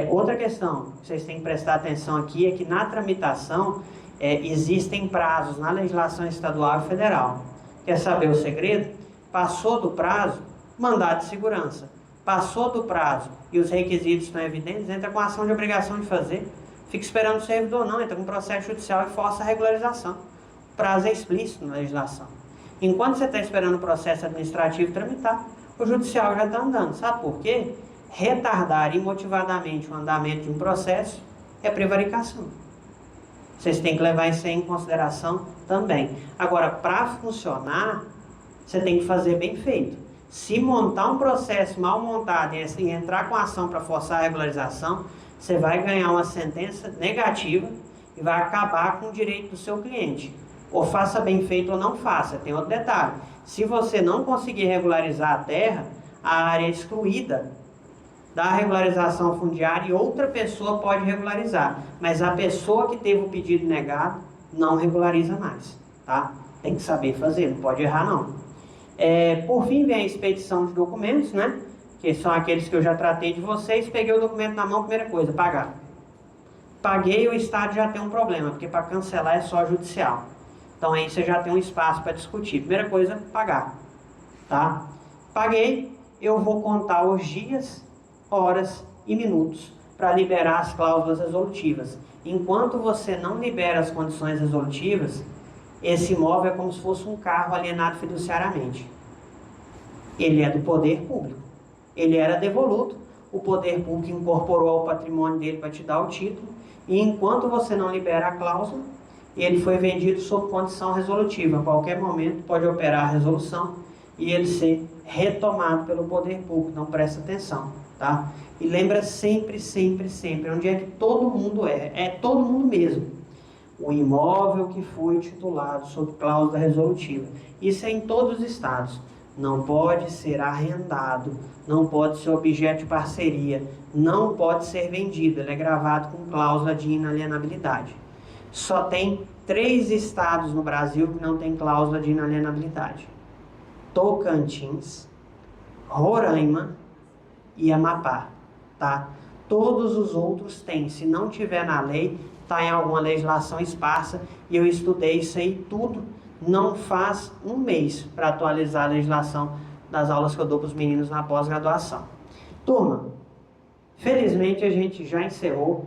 Outra questão que vocês têm que prestar atenção aqui é que na tramitação existem prazos na legislação estadual e federal. Quer saber o segredo? Passou do prazo, mandado de segurança. Passou do prazo e os requisitos estão evidentes, entra com ação de obrigação de fazer. Fica esperando o servidor, não, entra com processo judicial e força a regularização. O prazo é explícito na legislação. Enquanto você está esperando o processo administrativo tramitar, o judicial já está andando. Sabe por quê? Retardar imotivadamente o andamento de um processo é prevaricação. Vocês têm que levar isso aí em consideração também. Agora, para funcionar, você tem que fazer bem feito. Se montar um processo mal montado e entrar com ação para forçar a regularização, você vai ganhar uma sentença negativa e vai acabar com o direito do seu cliente. Ou faça bem feito ou não faça. Tem outro detalhe. Se você não conseguir regularizar a terra, a área é excluída da regularização fundiária e outra pessoa pode regularizar. Mas a pessoa que teve o pedido negado não regulariza mais, tá? Tem que saber fazer, não pode errar não. Por fim, vem a expedição de documentos, né? Que são aqueles que eu já tratei de vocês. Peguei o documento na mão, primeira coisa, pagar. Paguei, o Estado já tem um problema, porque para cancelar é só judicial. Então aí você já tem um espaço para discutir. Primeira coisa, pagar, tá? Paguei, eu vou contar os dias, horas e minutos para liberar as cláusulas resolutivas. Enquanto você não libera as condições resolutivas, esse imóvel é como se fosse um carro alienado fiduciariamente. Ele é do poder público. Ele era devoluto, o poder público incorporou ao patrimônio dele para te dar o título, e enquanto você não libera a cláusula, ele foi vendido sob condição resolutiva. A qualquer momento pode operar a resolução e ele ser retomado pelo poder público. Então presta atenção, tá? E lembra sempre, sempre, sempre, onde é que todo mundo é todo mundo mesmo. O imóvel que foi titulado sob cláusula resolutiva. Isso é em todos os estados. Não pode ser arrendado, não pode ser objeto de parceria, não pode ser vendido. Ele é gravado com cláusula de inalienabilidade. Só tem 3 estados no Brasil que não tem cláusula de inalienabilidade: Tocantins, Roraima e Amapá, tá? Todos os outros têm. Se não tiver na lei, está em alguma legislação esparsa, e eu estudei isso aí tudo, não faz um mês para atualizar a legislação das aulas que eu dou para os meninos na pós-graduação. Turma, felizmente a gente já encerrou.